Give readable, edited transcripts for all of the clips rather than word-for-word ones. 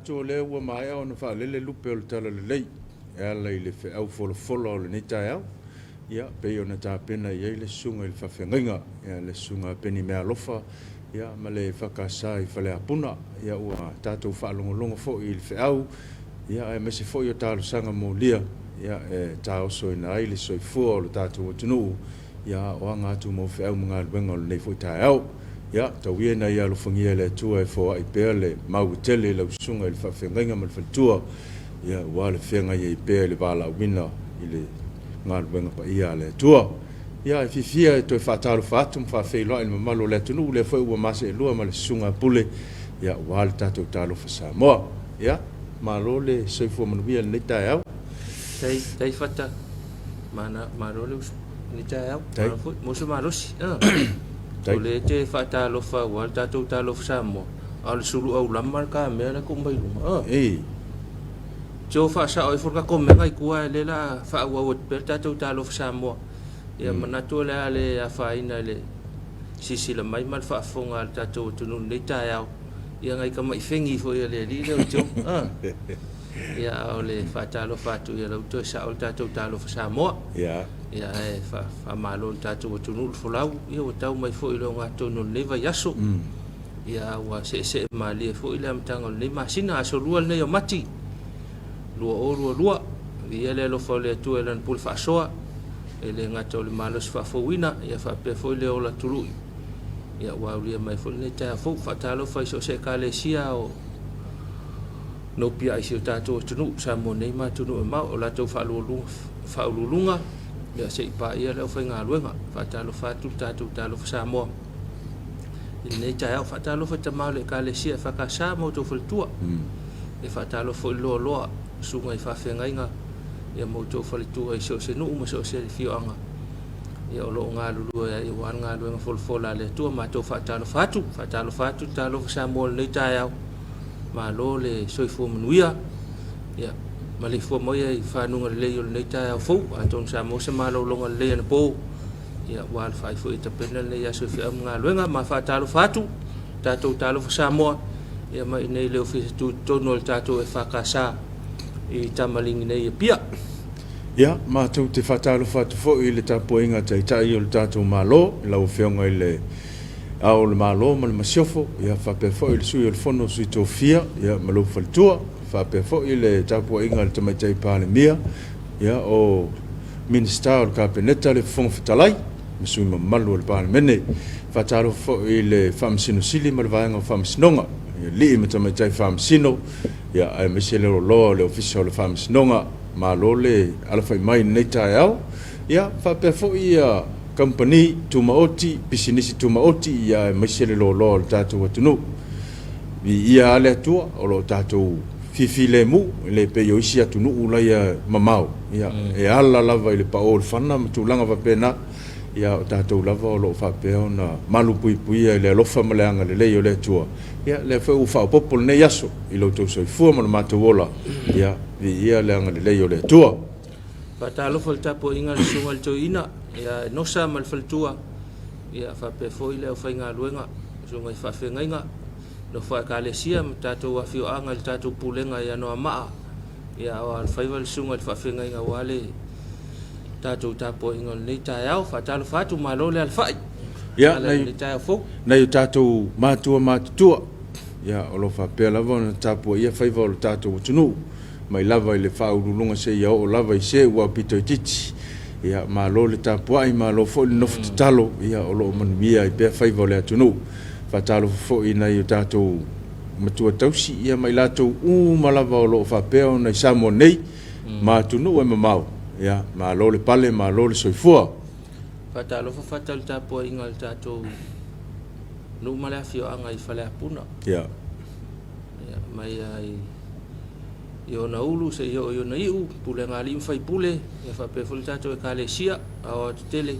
to le ua mai au na whaalele lupe o le tala le lei. Ea lei le whi au folo o le ni tai au. Ia, pei o na tā pena i le sunga i le whawhengainga. Ia, le sunga peni mea lofa. Ia, ma le whakasa i whale apuna. Ia, ua tātou whaalongolongo fo i le whi au. Ia, e mese fo i o tālu sanga mō lia. Ia, e tā oso i na ai le soifua o le tātou o tunu. Ia, o anga atu mō whi au mga luenga o le nei fo i tai au. Ia, tau ie na ia lofangia le tua e fo ai pēr le mau tele lau sunga i le whawhengainga ma le whantua. Ia, ua le whenga i pēr le wala wina i le ngā luenga pa ia le tua. Ia, e fifia e toi whātaru whātum whawheiloa i le mamalo le tunu le whai ua mase e lua ma le sunga pule. Ia, ua le tātou tālo whasamoa. Ia, malo le soifua manuia le neitai au. Tai whata, malo le neitai au. Mosu marosi. O le te whaatalofa ua le tātou tālofa Samoa. A le suru au lamar ka mea le kumbai lunga. Tio whaasa o i whurka komenga i kua e le la whaua o te tātou tālofa Samoa. Ia manatua le a le a whaina le sisila mai mal whaafonga le tātou tunu nei tai au. Ia ngai ka mai whengi fo ia le li leo tio. Ia o le whaatalofa atu ia lau toi sa o le tātou tālofa Samoa. Ia. Ia e whamalo le tātou o tunu le wholau. Ia o tau mai fo i leo ngā tono neva yaso. Ia ua se mali e fo i le amtanga le masina aso lua le nei o mati. Lua o lua. Ia le alofa o le atua e lan pule whaasoa. E le ngata o le malos whaafowina. Ia whaapea fo i leo la turui. Ia ua ulia mai fo i nei tai a fo. Whaatalofa i so se ka le sia o no pia i si o tātou o tunu. Samoa nei ma tunu e mau o latou whaululunga. Ia se ipa ia leo whai ngā luenga. Whaatalofa atu tātou tālofa Samoa. I nei tai au whaatalofa ta mau le ka le sia whakasa mo tō whalitua. E whaatalofa i loa loa sunga i whawhengainga. Ia mo tō whalitua i so se nuu ma so se whioanga. Ia o loo ngā lulua ia i wan ngā luenga wholfola le tua ma tō whaatalofa atu. Whaatalofa atu tālofa Samoa le nei tai au. Ma lo le soifua manuia. Ia ma le fua moia i whanunga le leo le nei tai au fau. A tōn Samoa se ma lo longa le lea na pō. Ia wal whai fu i tapena le ia soifi au ngā luenga ma whaatalofa atu. Tātou tālofa Samoa. Ia ma i nei leo whisa tu tono le tātou e whakasa i tamalingi nei e pia. Ia, mātou te whaatalofa atu fo i le tapuinga tai tai o le tātou malo. I lau whionga i le au le malo ma le masiofo. Ia whapea fo i le sui o le fono sui tō fia. Ia ma lau whalitua. Whapea fo i le tapuinga le tamaitai pāle mia. Ia o minista o le kapeneta le fonga whatalai. Masui ma malu o le pāle mene. Whaatalofa fo i le whamasino sili ma le vaenga o whamasinonga. Ia li ma tamaitai whamasino. Ia ai mese le loa le ofisa o le whamasinonga. Ma lo le alawhai mai nei tai au. Ia whapea fo i company tumaoti, pisinisi tumaoti. Ia mese le loa le tātou atunu. Ia ale atua o lo tātou fifi le mu. Le pe yo isi atunu ulai mamau. Ia e ala lava i le pa o le whana matulanga wapena. Ia o tātou lava o lo whapea o na malu pui pui le alofa ma le anga le leo le atua. Ia le whai u whao popol nei aso i lo tau soifua ma le mātou ola. Ia ia le anga le leo le atua. Whaatalofa le tapo inga le sunga le tau ina. Ia nosa ma le whalitua. Ia whapea foi leo whai ngā luenga. Sunga i whawhengainga. No whai ka le sia ma tātou awhio anga le tātou pulenga ia noa maa. Ia o al whaiwa le sunga le whawhengainga wale tātou tapo inga le nei tai au. Whaatalofa atu ma lo le alwhai. Ia nei o tātou mātua mātutua. Ia o lo whapea lava na tāpua ia whaiva o le tātou tunu. Mai lava i le whaurulunga se ia o lava i se ua pito i titi. Ia ma lo le tāpua i ma lo fo i nofu te talo. Ia o lo manuia i pia whaiva o le atunu. Whaatalo fo i nei o tātou matua tausi. Ia mai lātou ma lava o lo whapea o nei Samoa nei. Mātunu e mamau. Ia ma lo le pale ma lo le soifua. Whaatalofa whatal tāpua inga le tātou nu male awhio anga i whale apuna. Ia. Mai ai i ona ulu se i ona iu, pule ngā lim whai pule, ia whapea fuli tātou e kāle sia, awa te tele,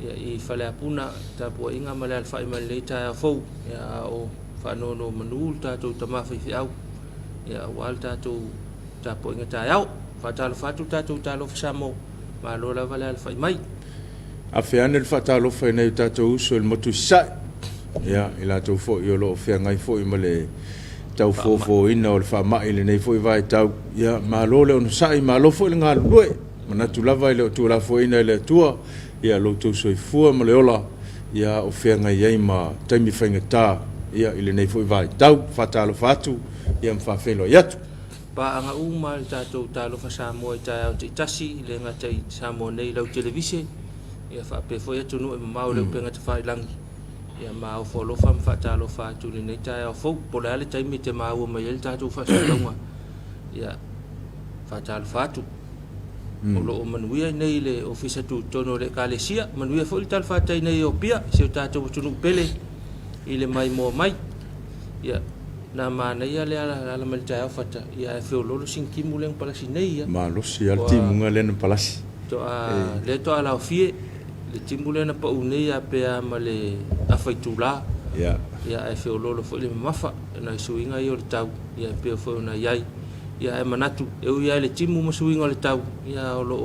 ia i whale apuna, tāpua inga male al whai male lei tāia fau, ia o whanono manuul tātou tamawhai whiau, ia wal tātou tāpua inga tāia au, whatalo whatu tātou tālofa Samoa, ma lola wale al whai mai. A wheane le whatalofa i nei tātou uso il motu sai. Ia, i lātou fo i o loo whea ngai fo i ma le tau fofo ina o le whaamai le nei fwoi vai tau ia malo le ono sai malo fwoi le ngā lue mana tu lava ile o tu la fwoi ina ile tua ia lo tau soifua ma le ola ia o whenga iei ma taimi whainga tā ia ile nei fwoi vai tau whatalo whatu ia mwhawhelo iatu pa anga uma le tātou talo fa Samoa i tai au te tasi le ngatai Samoa nei lau televise ia whape fwoi atu nu e mamau leo penga te whailangi ia mau folofa mfatalo fatu le nei tai au fou pole ale taimi te mau mai ele tātou whasalonga ia fatalo fatu o lo o manuia nei le ofisa tu tono le kalesia manuia fo le tal fatai nei o pia se o tātou tunu pele i le mai mo mai ia na mana ia le ala mal tai fata ia fe lolo sinkimu le palasi nei ia ma lo si al timu le palasi to a le to ala fie le timu le na pa unei a pe ma le a faitula ia ia e fe lolo fo le mafa na suinga i o tau ia pe fo na iai ia e manatu e u ia le timu ma suinga le tau ia o lo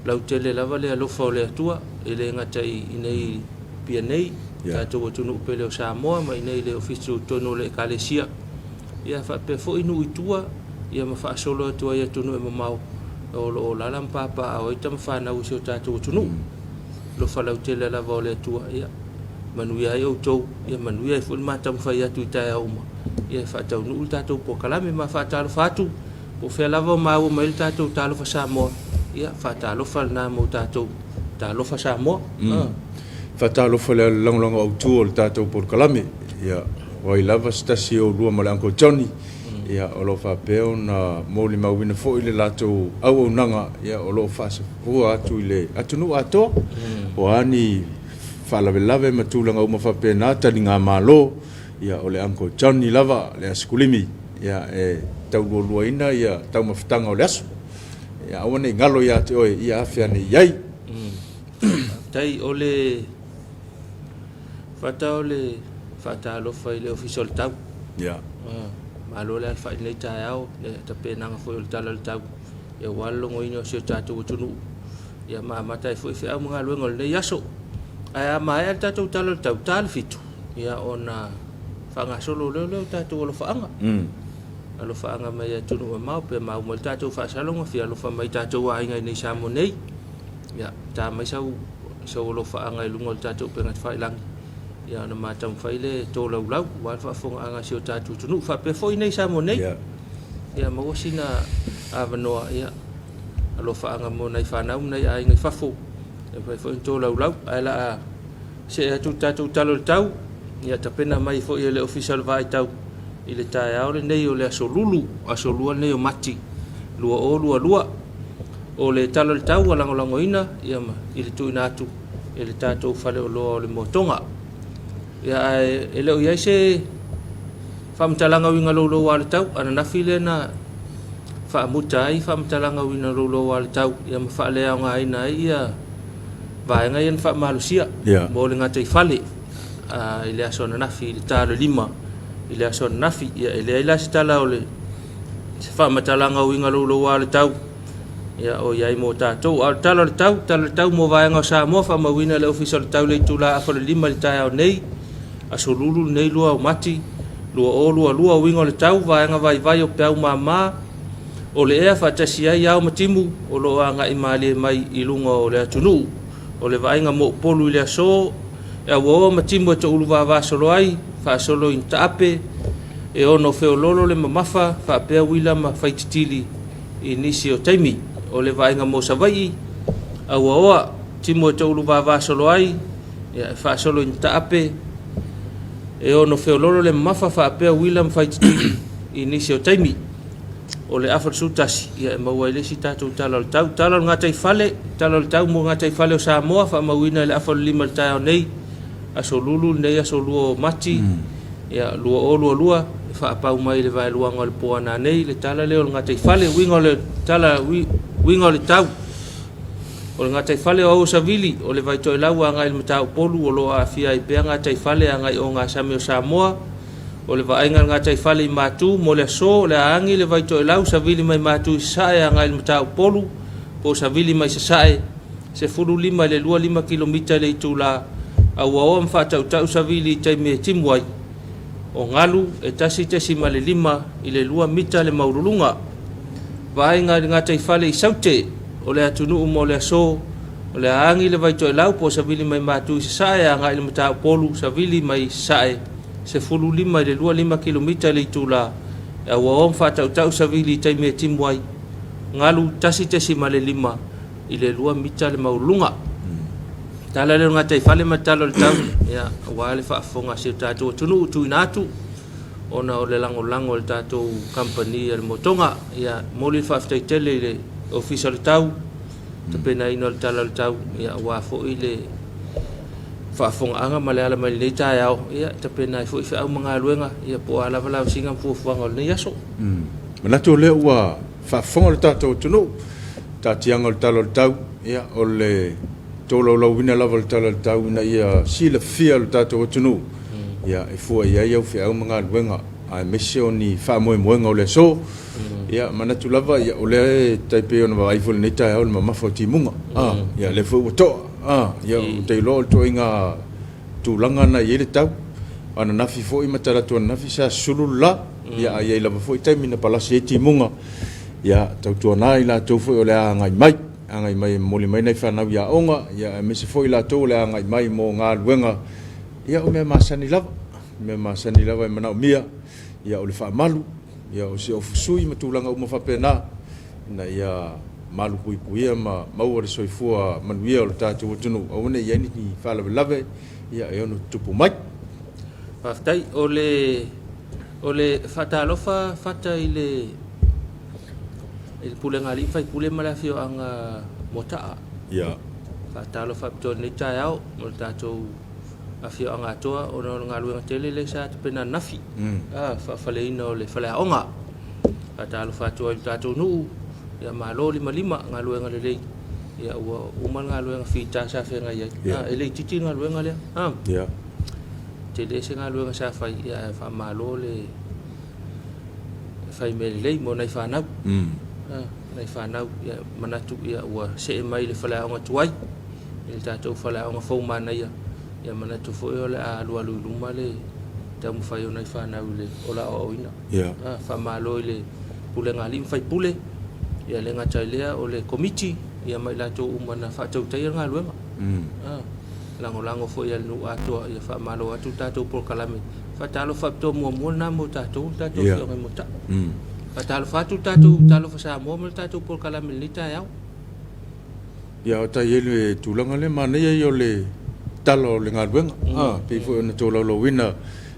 lau tele lava le alofa o le atua e le ngatai inei pia nei tātou atunu upele o Samoa ma inei le ofisu tono le kalesia ia whape fo inu itua ia ma whaasolo atua ia tunu e mamau o lo lalam papa o itam whanau si o tātou atunu lo whalau tele lava o le atua ia manuia i o tau ia manuia i fun matam whai atu i tai auma ia whaatau nuu tātou po kalame ma whaatalo whatu o whea lava o mau ma il tātou tālo wha Samoa ia whaatalo whalna mo tātou tālo wha Samoa Fatalo fale longlong au tu o tātou por kalame ia wai lava stasi o lua ma le Uncle Johnny ia o lo whapeo na moli mawina fo i le latou au au nanga ia o lo whasa hua atu i le atunu ato o ani whalawelave matulanga uma whapea nā tali ngā malo ia o le Uncle Johnny lava le askulimi ia e tau lua ina ia tau mawhitanga o le aso ia awane ngalo ia te oe ia awhiane iai tai ole Fata ole fata lo fai le official tau. Ya. Malo le alfa nei tai au le tape nanga foi o tala le tau. Ia walo ngoino se tatu tunu. Ia ma mata foi fe au mga luengo le yaso. Ai ma ai tatu tala le tau tal fitu. Ia ona fanga solo le tatu lo faanga. Alo faanga mai tunu ma pe ma mo tatu fa salonga fi alo fa mai tatu wa inga nei samo nei. Ya ta mai sau lo faanga lungo tatu pe ngat fa ilang. Ya na macam faile to lau wa fa fong anga sio tatu tunu fa pe foi nei samo nei ya mo sina avano ya alo fa anga mo nei fa na nei ai ngai fa fo e fa foi to lau ala se tu tatu talo tau ya tapena mai foi le official vai tau ile tai au nei o le asolulu nei o mati lua o le talo tau lango ina ya ma ile tu inatu ile tatu fa le motonga ya ele o yaise famtalanga winga lo wal tau ana na file na fa mutai famtalanga winga lo wal tau ya fa le nga ina ia va nga yen fa malusia mo le ngata fale ile asona na file talo lima ile asona na fi ya ile ila stala ole fa matalanga winga lo wal tau ya o yai mo tau talo tau mo va nga sa mo fa ma wina le official tau le tula fa le lima le tau nei asolulu nei lua mati lua wingo le tau vaenga vai o pau mama o le ea fatasia ia o matimu o lo anga imali mai ilunga o le atunu o le vaenga mo polu le aso e wo matimu to uluva va solo ai fa solo intape e ono feo lolo le mamafa fa pe wila ma faitili inisi o taimi o le vaenga mo savai a wo timu to uluva va solo ai ya fa solo intape e ono feololo le mafa fa pe William fight inisio taimi o le afar sutasi ia mawaile si tatu talo ngatai fale talo tau mo ngatai fale o Samoa fa mawina le afar lima tao nei asolulu nei asoluo mati ia lua fa pa mai le vai luanga le poana nei le tala le ngatai fale wingo le tala wingo le tau o ngatai fale o savili o le vai to lau anga il mata polu o lo afia i pe ngatai fale anga o nga Samoa Samoa o le vai ngatai fale matu mo le so le angi le vai to lau savili mai matu sai anga il mata polu po savili mai sai se fulu lima le 5 kilomita le tula au mfata utau savili tai me timwai o ngalu e tasi ma le 5 i le 2 mita le maurulunga vai ngā tai whale i saute o le atunu mo le aso o le aangi le vai toi lau po sa vili mai matu i sae a ngai le mata polu sa vili mai sae se fulu 5 i le 2 kilomita le itula e ua om whatau tau sa vili tai mea timuai ngalu tasi ma le 5 i le 2 mita le maurulunga tala le ngā tai whale matalo le tau ia wale whaafonga se tātou tunu utu inatu ona o le lango le tātou company le motonga ia moli whaaftai tele le official tau te pena ino le tala le tau ia wafo i le whaafonga anga ma le ala mai le tai au ia te pena i fo i whiau mga luenga ia po ala wala singa mfuafuanga o le yaso manatu le ua whaafonga le tātou tunu tātianga le tala le tau ia o le tolo lo wina lava le tala le tau na ia sila fia le tātou tunu ia e fua ia iau whiau mga luenga a mesio ni whaamoe moenga o le so ia manatu lava ia o le taipeo na waifo le neta au le mamafo timunga ia le fua toa ia te lo to inga tulanga na ia le tau ana nafi fo i matala to nafi sa sulula ia ia lava fo i taimina palasi e timunga ia tau to na ila to fo o le ngai mai moli mai nei whanau ia onga ia me se fo i la to le ngai mai mo ngā luenga ia o me masani lava e manao mia ia o le whaamalu ia o se ofusui matulanga uma whapena na ia malu puia ma maua le soifua manuia o le tātou atunu au ne ia ni whalawelave ia e ono tupu mai Paftai o le whatalofa whata i le pule ngali fai pule malafio anga motaa ia whatalofa pito ni tai au mo le tātou afio anga toa o nga luenga tele le sa te pena nafi whale ina o le whale aonga whatalofa toa i tātou nuu ia malo 5 nga luenga le lei ia ua umal nga luenga fita sa whenga iai e lei titi nga luenga lea ia te le se nga luenga sa whai ia e wha malo le whai me le lei mo nei whanau nei whanau ia manatu ia ua se e mai le whale aonga tuai i le tātou whale aonga fau mana ia manatu fo e o le a lua luma le tau mwhai o nei whanau le o la o ina wha malo i le pule ngali mwhai pule ia le ngatai lea o le komiti ia mai lato umana whaatau tai ngā luenga lango fo ia nu atoa ia wha malo atu tātou por kalame whatalo whapto mua na mo tātou fia ngai mota whatalo whatu tātou talo whasa mua mo tātou por kalame ni tai au ia o tai elu e tūlanga le manea i o le talo le ngā luenga pe fo na tō lo wina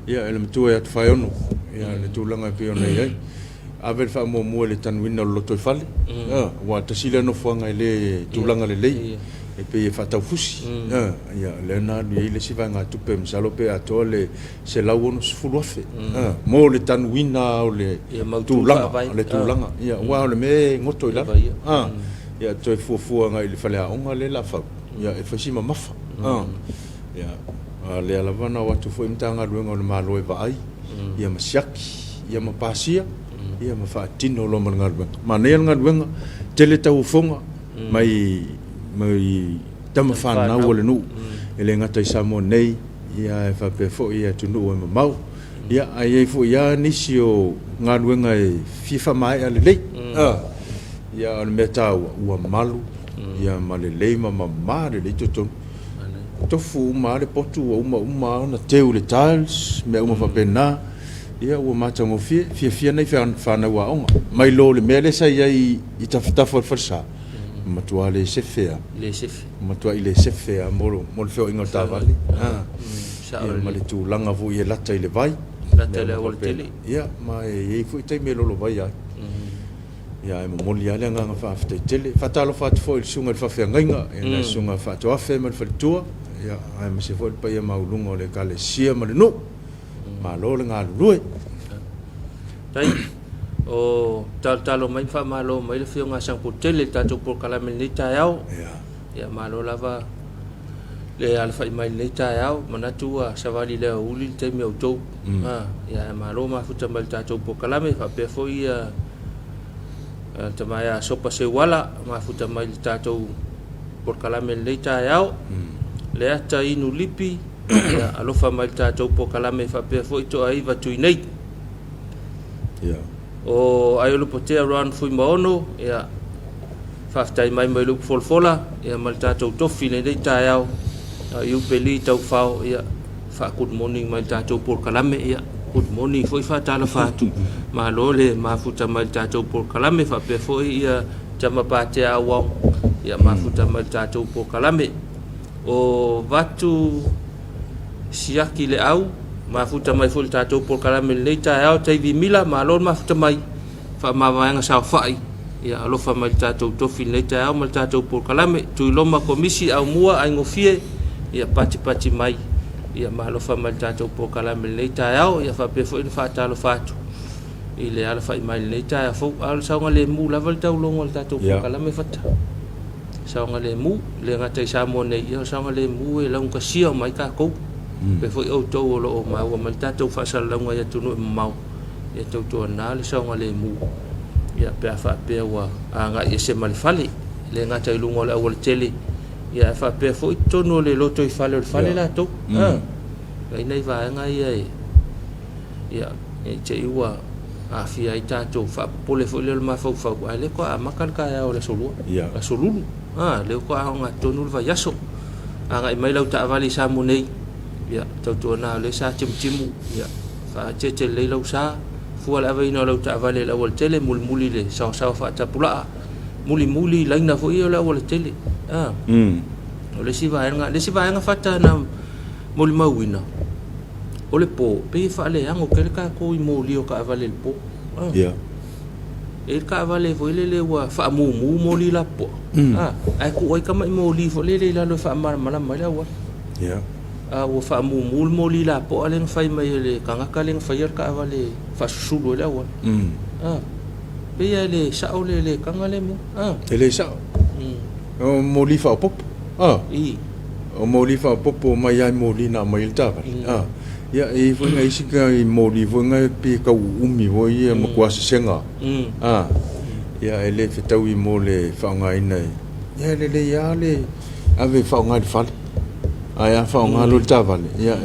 ia ele mtua atu whai ono ia le tūlanga pe ona iai avel fa mo le tan wina lo to fale wa tasila no fuanga le tūlanga le lei e pe fa tau fusi ia le na ni le si vanga tupe msalo pe ato le se la wono sfuluafe mo le tan wina o le tūlanga ia wa le me ngoto ila ia to fu nga le fale onga le la fa ia e fasima mafa ia le alavana watu fo imtanga luenga le malo e vai ia masiaki ia mapasia ia mafatino lo man ngalwa manel ngalwa tele tau fonga mai tama fana wole nu ele ngata isamo nei ia e fa pe fo ia tunu e mau ia ai fo ia nisio ngalwa e fifa mai ale le ia on meta ua malu ia malelei mamare le toto tofu mare potu uma na teu le tiles me uma fapena ia ua matango fia nei whana ua onga mai lo le mele sa ia i taftafa farsa matua le sefea matua i le sefea molo feo ingo tavali ia ma le tūlanga fu ia lata i le vai lata le awal tele ia ma e fu i taime lolo vai ai ia e moli ale nga whaaftai tele whatalo whatu fo il sunga il whawhia ngainga e na sunga whatu awhe ma le whalitua ia ai ma se fo il paia maulunga o le kale sia ma le nu ma lo le ngā lulue tai o talo mai wha malo mai le whio ngā sangpo tele tātou por kalame ni tai au ia malo lava le alfa i mai ni tai au manatu a savali le uli te mi autou ia malo ma futa mai tātou por kalame wha pe fo ia tamaya sopa se wala ma futa mai tātou por kalame ni tai au le ata inu lipi ia alofa mai tatou po kalame fa pe foi to ai va tui nei ia o ai lo pote around fui maono ia fa tai mai mai lu folfola ia mal tatou tofi nei dei taiao iu peli tau fao ia fa good morning mai tatou po kalame ia good morning foi fa tala fa tu ma lole ma futa mai tatou po kalame fa pe foi ia chama pate awa ia ma futa mai tatou po kalame o vatu siaki le au ma futa mai ful tatou por kalame le taiao tai vi mila ma lol ma futa mai fa ma vanga sa fai ia alofa mai tatou tofi le taiao ma tatou por kalame tu loma komisi au mua ai ngofie ia pati mai ia ma alofa mai tatou por kalame le taiao ia fa pe foi fa talo fatu ile ala fa mai le taiao fo al sa ngale mu la val tau longo tatou por kalame fata sa ngale mu le ngata sa mo nei ia sa ngale mu e long ka sia mai ka ko pe foi o to lo ma wa mal tatou fa sa longo ia tunu mau ia tau to na le sa ngale mu ia pe fa pe wa anga ia se mal fali le ngata lungo la wal tele ia fa pe foi tonu le loto i fale la to ai nei va nga ia ia e che iwa a fia i tatou fa pole foi le ma fa ale ko a makal ka ya o le solu a solulu le ko a nga tonu va yaso anga i mai lau ta vali sa mo nei ia tau to na le sa timu ia fa che le lau sa fu ala vai no lau ta vale la wal tele muli le sa fa ta pula muli laina fo ia la wal tele o le si va nga fata na muli mawina o le po pe fa le ango ke ka ko i moli o ka vale le po ia e ka vale fo le wa fa mu moli la po ai ku ai ka mai moli fo le la lo fa mar mala mai la wa ia wo fa mu moli la po ale fai mai le kanga kaleng fai ka vale fa sulu le wa pe ya le sa o le kanga le mo ele sa o moli fa pop o moli fa pop mai ai moli na mai ta ia e foi ngai sika i moli foi ngai pe ka umi wo ia mo kwa senga ia ele fetau i mole fa ngai nei ia le ya le ave fa ngai fa ia fa ngai lo ta vale ia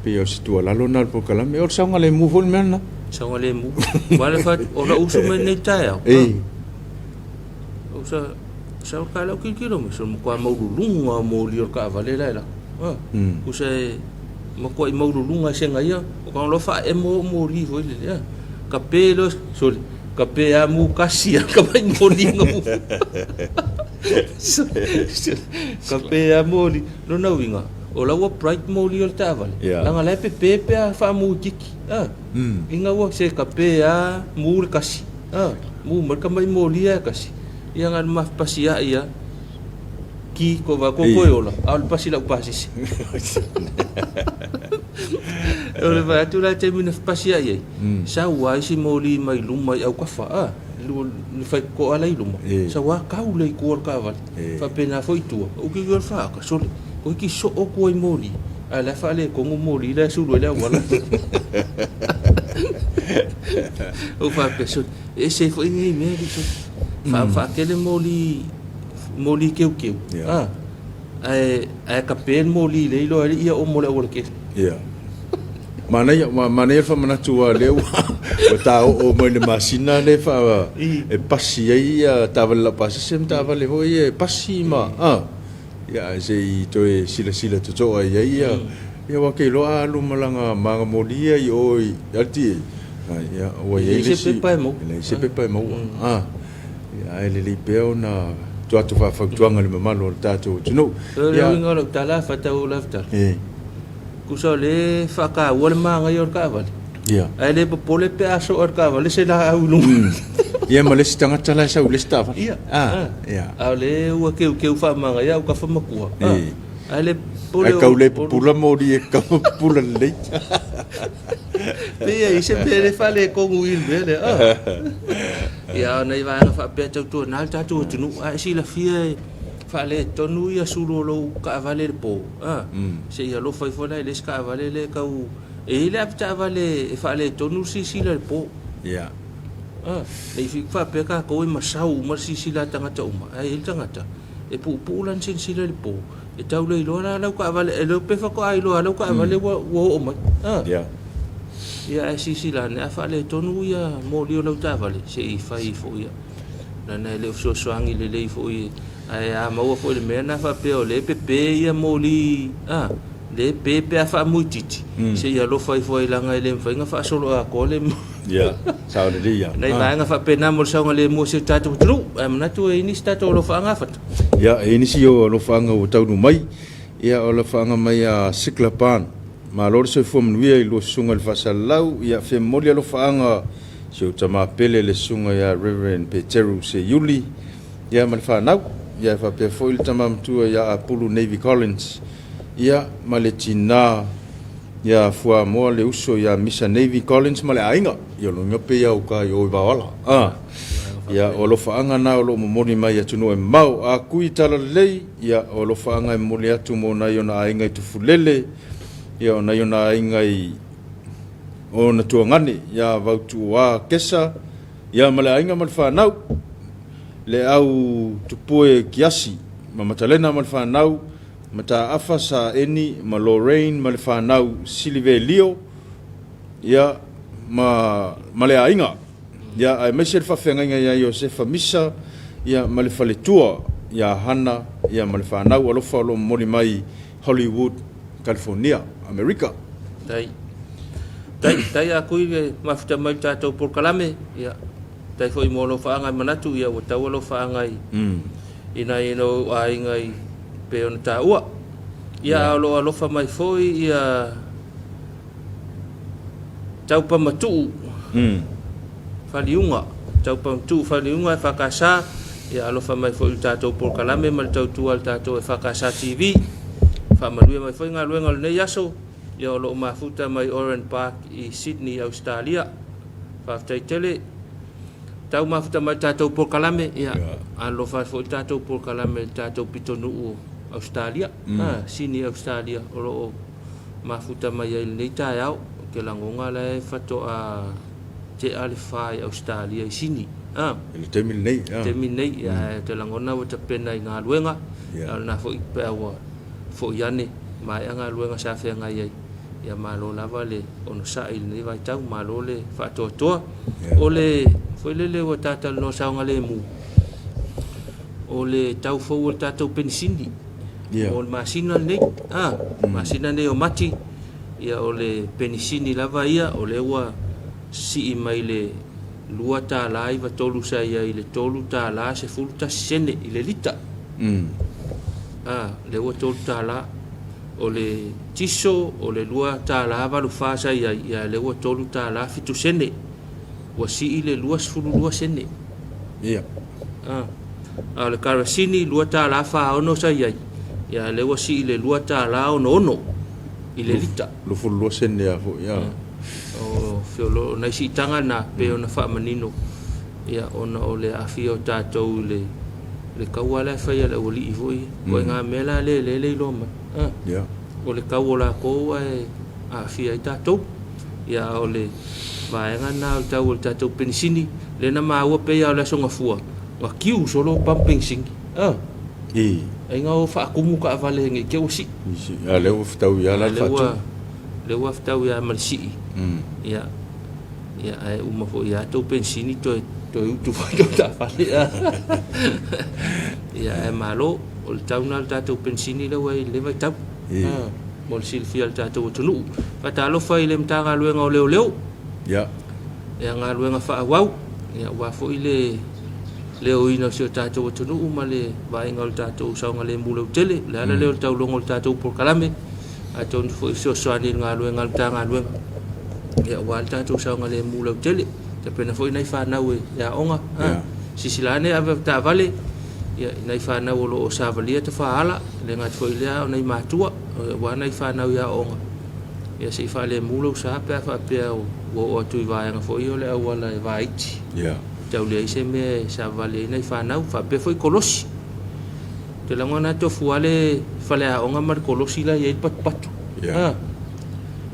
pe o situa la lona po kala me o sa ngai le mu fol mena sa ngai le mu vale fa o la usu me nei ta ya o sa ka lo ki lo mo so mo kwa mo lunga mo li o ka vale la o sa mo ko i maululunga senga ia o ka lo fa e mo ri foi le ya ka pelo sol ka pe a mu kasia ka mai mo linga mu ka pe a mo li no na winga o la wa bright mo li o taval la nga le pe a fa mu tiki inga wa se ka pe a mu kasi mu mar ka mai mo li a kasi ia nga ma pasia ia ki ko va ko ola al pasi la pasi ole va tu la te mina pasi ai sa wa si moli mai luma au ka fa lu fa ko ala luma sa wa ka u le ko ka va fa pena foi tu o ki gol fa ka so o ki so o ko moli ala fa le ko moli la su le wala o fa peso e se foi ni me so fa ke le moli keu ai ka pen moli le lo ia o mo le o ke mana fa mana tua le o ta o mo le masina le fa e passi ia tava la passi sem tava le ho ia passi ma ia sei to e sila to to ia wa ke lo a lu malanga manga moli ia o ati ia o ia se pe pa mo ia le peo na tu fa tuanga le mamalo tato no ya ngalo tala fa ta o lafta ku so le fa ka wol ma nga yor ka val ya ai le pole pe aso or ka val se la u lu ya ma le stanga tala sa u le stafa ya ya ale u ke fa ma nga ya u ka fa ma ku ai le pole ka le pula mo di ka pula le pe ai se pe le fa le ko ngui le ia nei vai na fa pe tu na ta tu nu ai si la fie fa le tonu ia sulu lo ka vale po se ia lo fai fona le ska vale le ka u e le apta vale fa le tonu si le po ia nei fi fa pe ka ko i masau ma si la tanga ta uma ai tanga ta e pu lan si le po e tau le lo la ka vale e lo pe fa ko ai lo la ka vale wo o mai ya ia e sisi la ne fa le tonu ia mo li lo ta vale se I fai fo ia na na le so soangi le fo ia ai a mo fo le mena fa pe o le pepe ia mo li le pepe fa muititi se ia lo fai fo ila ngai le fa nga fa solo a ko le ya sa le ya nei va nga fa pe na mo sa le mo se tatu tru na tu e ni sta to lo fa nga fa ya e ni si o lo fa nga o tau no mai ia o lo fa nga mai a Siklapan ma lo se fo mnuia I lo sunga le fasalau ia fe molia lo fa nga se o tama pele le sunga ya Reverend Peteru se Yuli ia ma fa nau ia fa pe fo il tama mtua ya Apollo Navy Collins ia ma le tina ia fua mo le uso ya Misa Navy Collins ma le ainga ia lo ngape ia o ka o bawala ia o lo faanga na o lo momoni mai atu no e mau a kui tala lei ia o lo faanga e mole atu mo na yona ainga I tufulele ia o na yona ainga I o na tuangani ia vautu wa kesa ia ma le ainga ma le whanau le au tupue kiasi ma matalena ma le whanau ma ta afa sa eni ma Lorraine ma le whanau Silive Leo ia ma le ainga ia ai mesel fa fenga ia Josefa Misa ia ma le faletua ia hana ia ma le whanau alofa lo moli mai Hollywood California America tai a kui le mafta mai tatou por kalame ia tai foi mo lo faanga manatu ia o tau lo faanga ina ino ai ngai pe on ta ua ia lo fa mai foi ia tau pa matu faliunga tau pa tu faliunga fakasa ia lo fa mai foi tatou por kalame mal tau tu al tatou fakasa TV fa malue mai foi nga luenga le yaso ia lo mafuta mai Orange Park I Sydney Australia fa tai tele tau mafuta mai tatou por kalame ia alo fa foi tatou por kalame tatou pitonu Australia Sydney Australia o mafuta mai ai nei tai au ke langonga le fato a te alifai Australia I Sydney ele terminei ia te langona o te pena I ngā luenga na foi pe awa fo yane mai anga luenga sa fe ngai ai ia malo lava le ono sa il nei vai tau malo le fa to ole foi le o tata no sa ngale mu ole tau fo o tata pensindi o masina nei masina nei o mati ia ole pensindi lava ia ole wa si mai le lua ta lai va tolu sa ia ile tolu ta la se fulta sene ile lita le o tolu ta la o le tiso o le lua ta la va lu fa sa ia le o tolu ta la fitu sene o si ile lua sfulu lua sene le karasini lua ta la fa ono sa ia le o si ile lua ta la ono ile lita lo fulu lua sene o fiolo na si tanga na pe ona fa manino ia ona o le afio tatou le kawala fa ia le oli voi ko nga mela le lo ma o le kawola ko ai afia tatou ia o le vai nga na tatou tatou pensini le na ma o pe ia le songa fua wa kiu solo pumping sing ai nga o fa kumu ka vale nge ke o si le o ftau ia la fatu le wa ftau ia malsi ia ai uma fo ia to pensini to tu fa to ta fa ia e malo o tau na to pensini le wai le vai tau mol silfia ta to tunu fa ta lo fa ile mtanga luenga o leo ia nga luenga fa wau ia wa fo ile leo ina sio ta to tunu ma le vai ngol ta to sa ngale mulo tele la le tau lo ngol ta to por kalame a ton fo sio swani nga luenga mtanga luenga ia walta tu sa ngale mulo tele te pena foi nai fa na we ya onga sisilane ave ta vale ia nai fa na lo sa valia te fa ala le ngat foi le nai matua wa nai fa na ya onga ia si fa le mulo sa pe fa pe o tu va nga foi ole wala va iti tau le ise me sa vale nai fa na fa pe foi kolosi te la ngona to fuale fa le onga mar kolosi la ia pat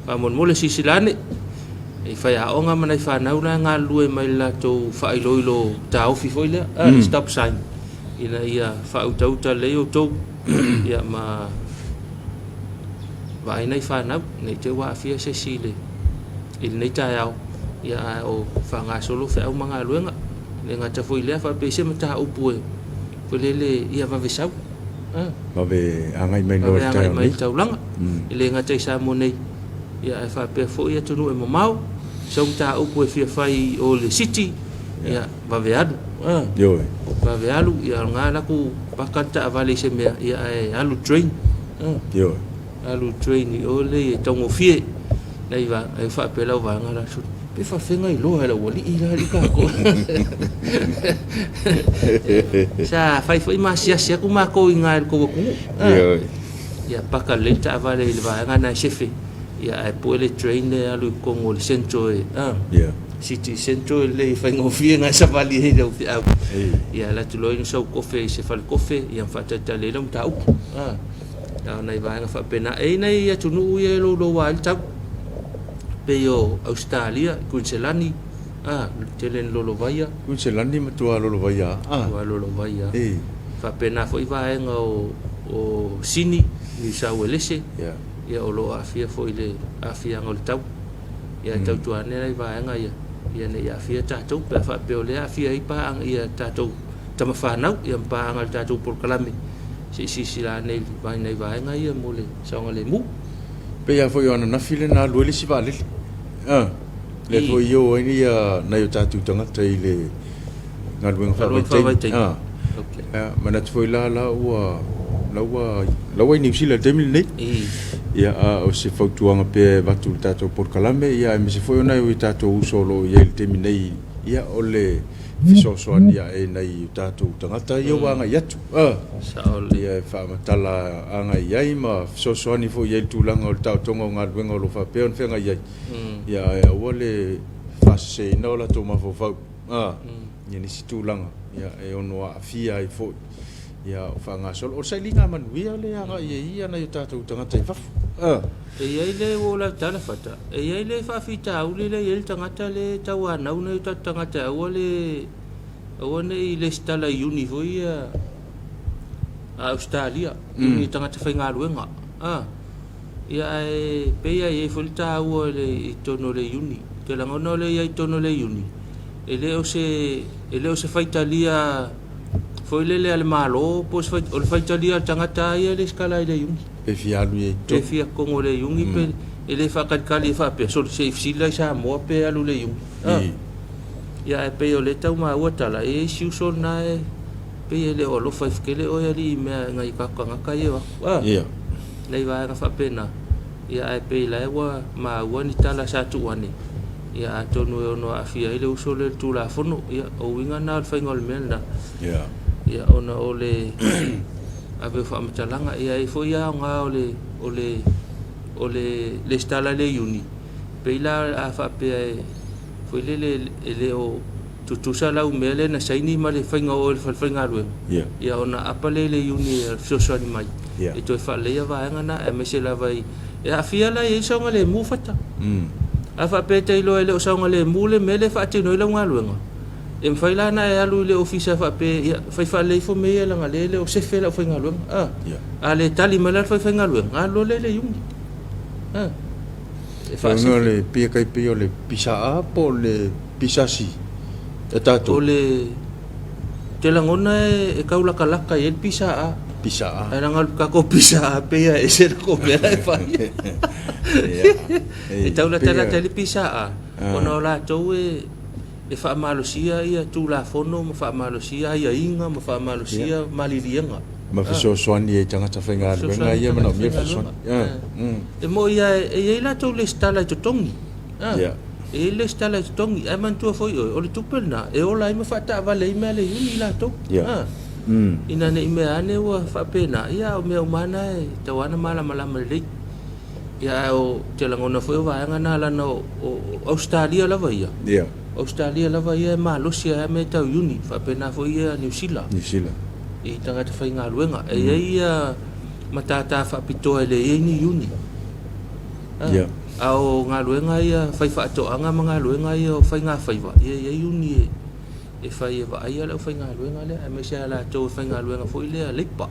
fa mon mole sisilane e fai a onga mana fa na una nga lue mai la to fa ilo ta ofi foi le stop sign ina ia whautauta leo tau ia ma vai nei whanau nei te wā fia se sile il nei tai au ia o whanga solo whau mga luenga le ngata fo ilea wha pese mata upue ko lele ia wawesau Mawe angai mai no tai mai taulanga ile ngata isa mo nei ia wha pe fo ia tunu e mamau sau ta upue fia whai o le city ia waweadu yo wawealu ia ngā laku pakata avale se mea ia alu train yo alu train i ole tongo fie nei va e fa pela va ngala su pe fa fenga i lo ela wali i la ka ko sa fai masia sia ku ma ko inga ko ku ya paka lenta vale il va ngana chefe ya e pole train le alu ko ngol centro city centro le fa ngo fie nga sa vali he do ya la tu lo in so kofe se fa kofe ya fa ta le lo ta u nei va nga fa pena e nei ya tunu ye lo wa ta pe yo Australia Queensland telen lolo vaia Queensland matua lolo vaia lolo vaia fa pena foi va nga o Sydney ni sa welese ya o lo afia foi le afia ngol tau ya tau tuane nei va nga ya ne ya afia ta tau pe fa pe o le afia i pa ang ia ta tau tama fa nau ya pa ngal ta tau por kalame si la nei va nga ia mole sa ngale mu pe ya foi ona na file na luele si vale le foi yo ni na yo tatu tanga tai le ngal wing fa vai okay mana foi la ni sila demil nei ya o se fautuanga pe batu tatu por kalame ya me se foi ona yo tatu solo ye el terminei ya ole fiso soania e nei tatu tangata yo wanga yatu saole ia fa matala anga iai ma fiso soani fo ye tulanga o tau tonga ngal wenga lo fa peon fenga iai ia ole fa se no la to ma fo fa ni situlanga ia e ono afia i fo ia fa nga sol o sai linga man wi ole anga ia na yo tatu tangata i fa e ia le wola tala fata e ia le fa fita uli le il tangata le tawana una tangata ole one i le stala uni foi a Australia ni tangata fa ngaluenga ia e pe ia e folta ole tono le uni te la ngono le ia tono le uni ele o se fa Italia foi le al malo pos fa o fa Italia tangata ia le skala le uni pe fia lui pe fia kongo le yungi pe ele fa kali fa pe so se fsila sa mo pe alu le yungi ya pe o le tau ma wata e siu so na pe ele o lo fa fkele o yali me ngai ka ka ye wa nei va fa pena ya pe la wa ma wani tala sa tu wani ya tonu no afia ele uso le tu la fono ya o winga na fa ngol melna ya ona ole ave fa mtalanga ia i fo ia nga ole le stala le uni pe la a fa pe fo le o tu sala u mele na saini ma le fainga o fa fainga lu ia ona apale le uni so so ni mai e to fa le va nga na e me se la vai e a fia la e so nga le mu fata a fa pe te lo ele o so nga le mu le mele fa te no le nga lu nga em faila na e alu le ofisa fa pe fa fa le fo me la ngale o se fela fa ngalo ale tali mala fa ngalo ngalo le yungi e fa ngale pe kai pe le pisa a po le pisa si tato le te la ngona e kaula kalaka e pisa a era ngal ka ko pisa a pe e se ko pe la fa e taula tala tele pisa a ono la to e fa malosia ia tu la fono ma fa malosia ia inga ma fa malosia malilianga ma fa so soani e tanga tafenga nga ia mana me fa so e mo ia e la to le stala to tongi e le stala to tongi e man tu foi o le tupelna e ola i ma fa ta vale i me le uni la to ina ne me ane wa fa pena ia o me mana e tawana mala le ia o te langona foi va nga na la no Australia la vai Australia lava ia Malaysia me tau uni fa pena fo ia New Zealand i tanga te fainga luenga e ia matata fa pito ele ni uni au nga luenga ia fai fa to anga manga luenga ia fainga faiva ia uni e fai e vai ala fai nga luenga le me se ala to fai nga luenga fo ile lipa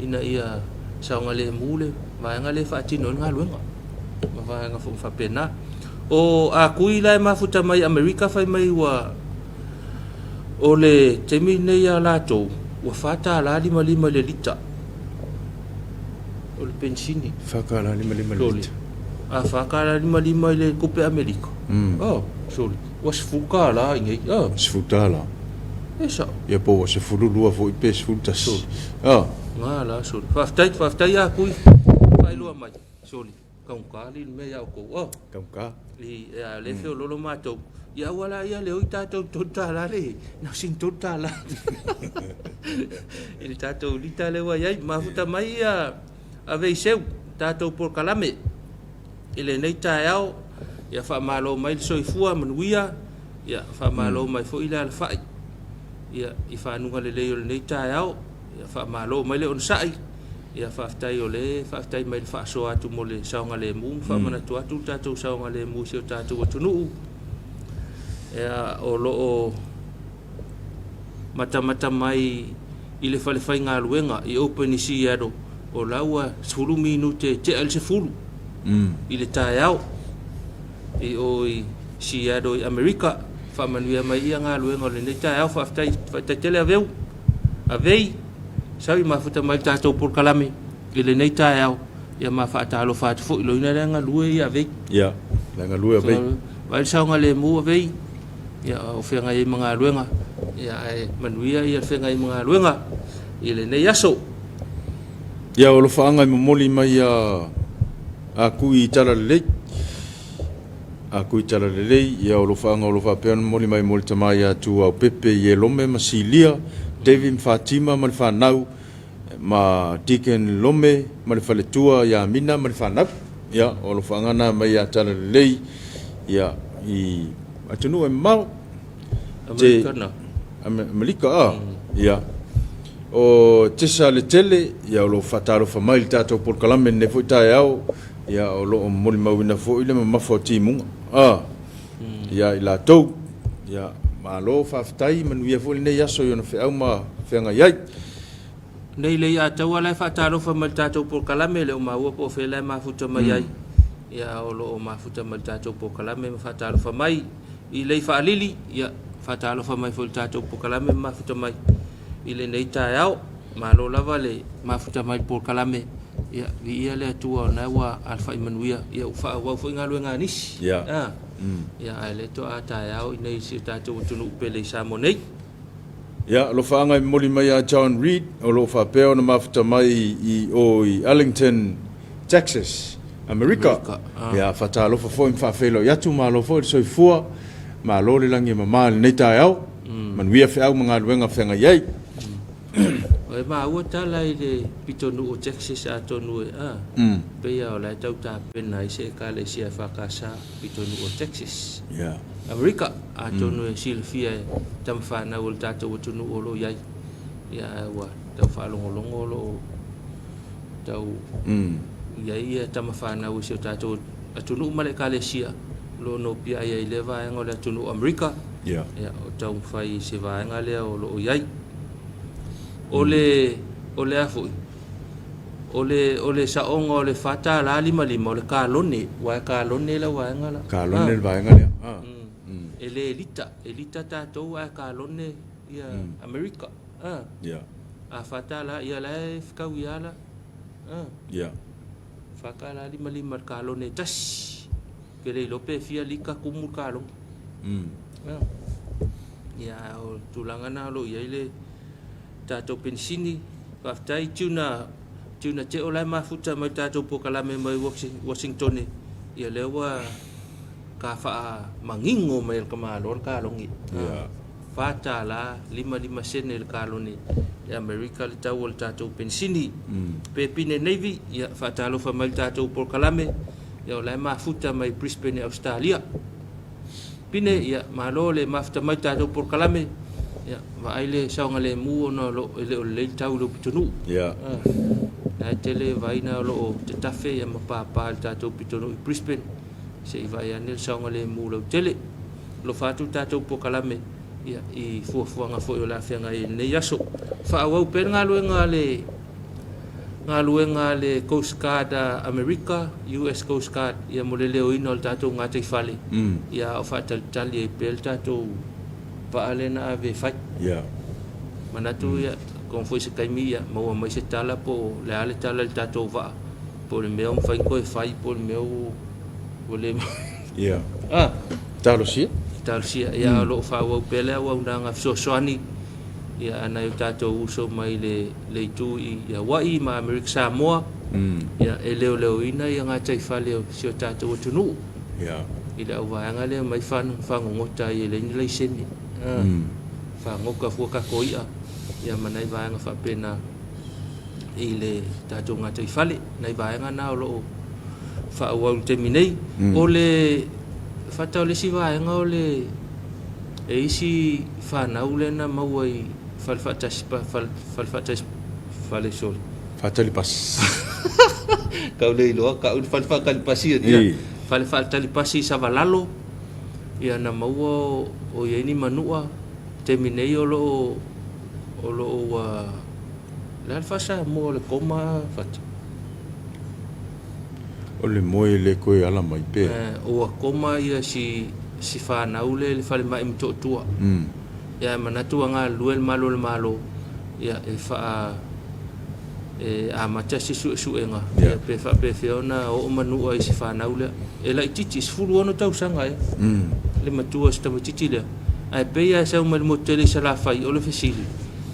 ina ia sa nga le mule vai nga le fa tino nga luenga ma vai nga fo fa pena o a kui lai mafuta mai America fai mai wa o le temi nei ala to wa fata la lima le lita o le pensini fakala lima lita a fakala lima le kupe America soli was fukala ingai sfutala esa ia po se fululua fo ipe sfuta soli ngala soli faftai a kui fai lua mai soli kaukali me ya ko kauka li le feo lolo mato ia wala ia le oita to totala le na sin totala il tato lita le wa ia mafuta mai a veiseu tato por kalame ile nei taiao ia fa malo mai soifua manuia ia fa malo mai fo ila al fai ia ifa nunga le le nei taiao ia fa malo mai le on sai ia fa ftai ole fa ftai mai fa so atu mole saunga le mu fa mana tu atu tato saunga le mu se tato tunu ia o lo mata mai ile fale fai nga luenga i open isi ado o laua 10 minute te al se fulu ile taiao i oi si ado i America fa manuia mai ia nga luenga le nei taiao fa tele avei sawi mafuta mai tato por kalame ile nei taiao ia ma fa talo fa fo ilo ina nga lue ia avei ia nga lue avei vai saunga le mu avei ia o fenga i mga luenga ia manuia ia fenga i mga luenga ile nei aso ia o lo faanga i momoli mai a kui tala le ia o lo faanga o lo fa pe moli mai moli tamai atu au pepe ye lome masilia David Fatima man fa nau ma Deacon Lome man fa le tua ya mina man fa nau ia o lo faanga na mai tala le ia i atunu e mau Amerika ia o tesa le tele ia o lo fatalo fa mai tato por kalame ne foi tai au ia o lo moli mawina fo ile ma fo timu ia ila to ia ma lo fa ftai man ia fo ne yaso yo no fe au ma fe nga yai nei le ia tau ala fatalo fa mai tato por kalame le ma wo po fe le ma futa mai ai ia o lo ma futa mai tato por kalame ma fatalo fa mai i le fa lili ia fatalo fa mai fo tato por kalame ma futa mai ile nei taiao ma lo lava le mafuta mai por kalame ia ia le tua na wa alfa imanuia ia fa wa fo ngalu nganis ia ia ale to ataiao nei si tatu tunu pele sa monei ia lo fa nga moli mai a John Reed o lo fa pe ona mafuta mai i Arlington Texas America ia fatalo fo fa felo ia tu ma lo fo so fua ma lo le langi ma nei taiao man wia fe au mga luenga fenga yai o ma o tala ile pitonu o Texas atonu pe ya la tau ta pena ise ka le sia fa kasa pitonu o Texas America atonu e silfia tam fa na ul tatu tunu o lo yai ya wa tau fa longo lo tau yai tam fa na u sia tatu atunu male ka le sia lo no pia ia leva ngola tunu America ya o tau fai se va ngale o lo yai ole afu ole sa ongo le fata la lima le kalone wa kalone la wa ngala kalone va ngale ele elita ta to wa kalone ya America ya a fata la ya la fka wiala ya faka la lima kalone tas kele lope fia lika kumu kalo ya o tulangana lo ya ile tato pensini paftai tuna te ola mafuta mai tato pokalame mai Washington ia lewa ka fa mangingo mai kamalor kalongi fata la 5 sen el kaloni e America le tawol tato pensini pepine navy ia fata lo fa mai tato pokalame ia ola mafuta mai Brisbane Australia pine ia malole mafuta mai tato pokalame ya va ile saunga le mu no lo le tau lo pitunu na tele vai na lo te tafe ya mapa tato pitunu Brisbane se vai anel saunga le mu lo tele lo fatu tato pokalame ia I fuafuanga fo la fenga I ne yaso fa au pe ngaluenga le Coast Guard America US Coast Guard ia molele o ino tato ngate fale ia o fa tali pe tato pa alena ave fai ya manatu ia kon foi se kaimi ia mo mai se tala po le ale tala tato va po le meu fai ko fai po le meu po le ya talo si ia lo fa o pele o ndanga so soani ia ana yo tato uso mai le tu ia wai ma America Samoa ia leo ina ia ngata fale o si tato tunu ya ila wa ngale mai fan ngota ia le seni fa ngoka fu ka koia ia manai va nga fa pena ile tato ngata fale nai va nga na lo fa o terminei ole fa tau le si va nga ole e isi fa na ule na mawai falfatas fale sol fatali pas kau le lo ka un falfakal pasi dia falfatali pasi savalalo ia na maua o ye ni manua terminei o lo la fasa mo le koma fat o le moe le koe ala mai pe o koma ia si fa na ule le fale mai mto tua ya manatu nga luel malo ya fa a mata si su enga ya pe fa pe fiona o manu ai si fa na ule ela titi fulu ono tau sanga ya le matua sta titi le ai pe ya sa mal motele sala fai o le fesili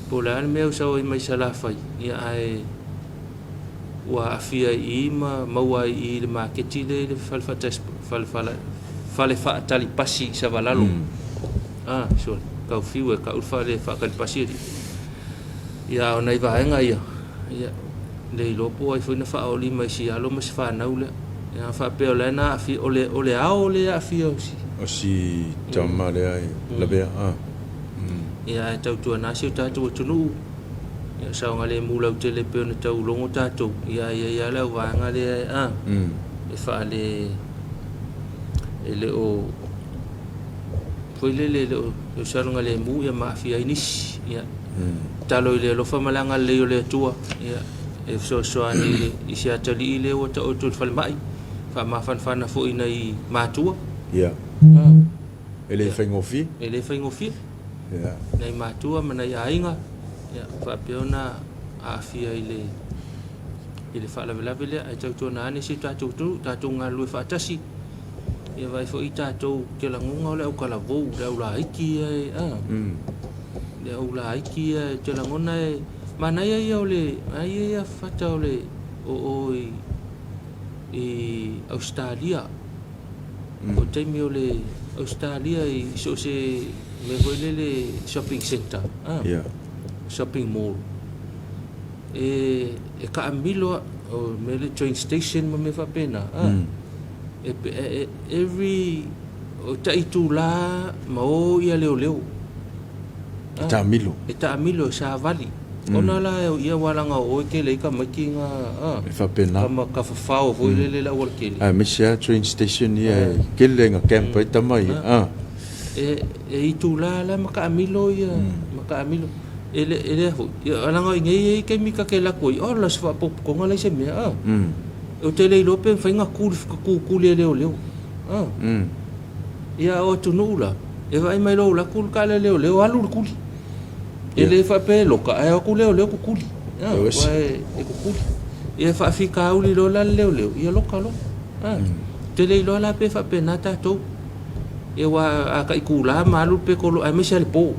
pola al meu sa o mai sala fai ya ai wa afia I ma maua I le marketi le falfatas fale fa tali pasi sa valalo so kau fiu ka ulfa le fa kal pasi ia ona I vaenga ia le lopo ai foi na fa oli mai si alo mas fa na ule ia fa pe ole na fi ole a fi o si tamale ai la bea ia tau tu na si tatu tunu ia sa ngale mula tele pe na tau longo tatu ia la vaenga le e fa le ele o foi le o sarunga le mu ia mafia inis ia talo ile lo fa malanga le o le tua ia e so ani I sia tali ile o ta o tu fal mai fa ma fan fo ina I matua ia ele fengofi ia nei matua mana ia inga ia fa peona a fia ile fa la vele ai tau na ni si tatu ngalu fa tasi ia vai fo ita to ke la ngunga le o kala vo le ula iki le ula iki te la ngona mana ia ole ai ia fata ole o I Australia o te mi ole Australia I so se me le shopping center shopping mall e ka amilo o me le train station me fa pena every o taitu la mo ia leo ta milo sa vali ona la ia walanga o ke le ka makinga fa pena kama ka fa o le la wal ke me sia train station ia ke le nga camp ta mai e tu la maka amilo ele ho ia langa ngai ke mi ka ke la koi o la swa pop ko ngala se me o te le lope fa nga ku le leo ia o tu nula e vai mai lo la kul ka le leo alu kuli ele fa pe lo ka e ku leo ku kuli e ku kuli e fa fika uli lo la leo ia lo ka lo te le lo la pe fa pe nata to e wa a ka ikula malu pe ko lo ai me sel po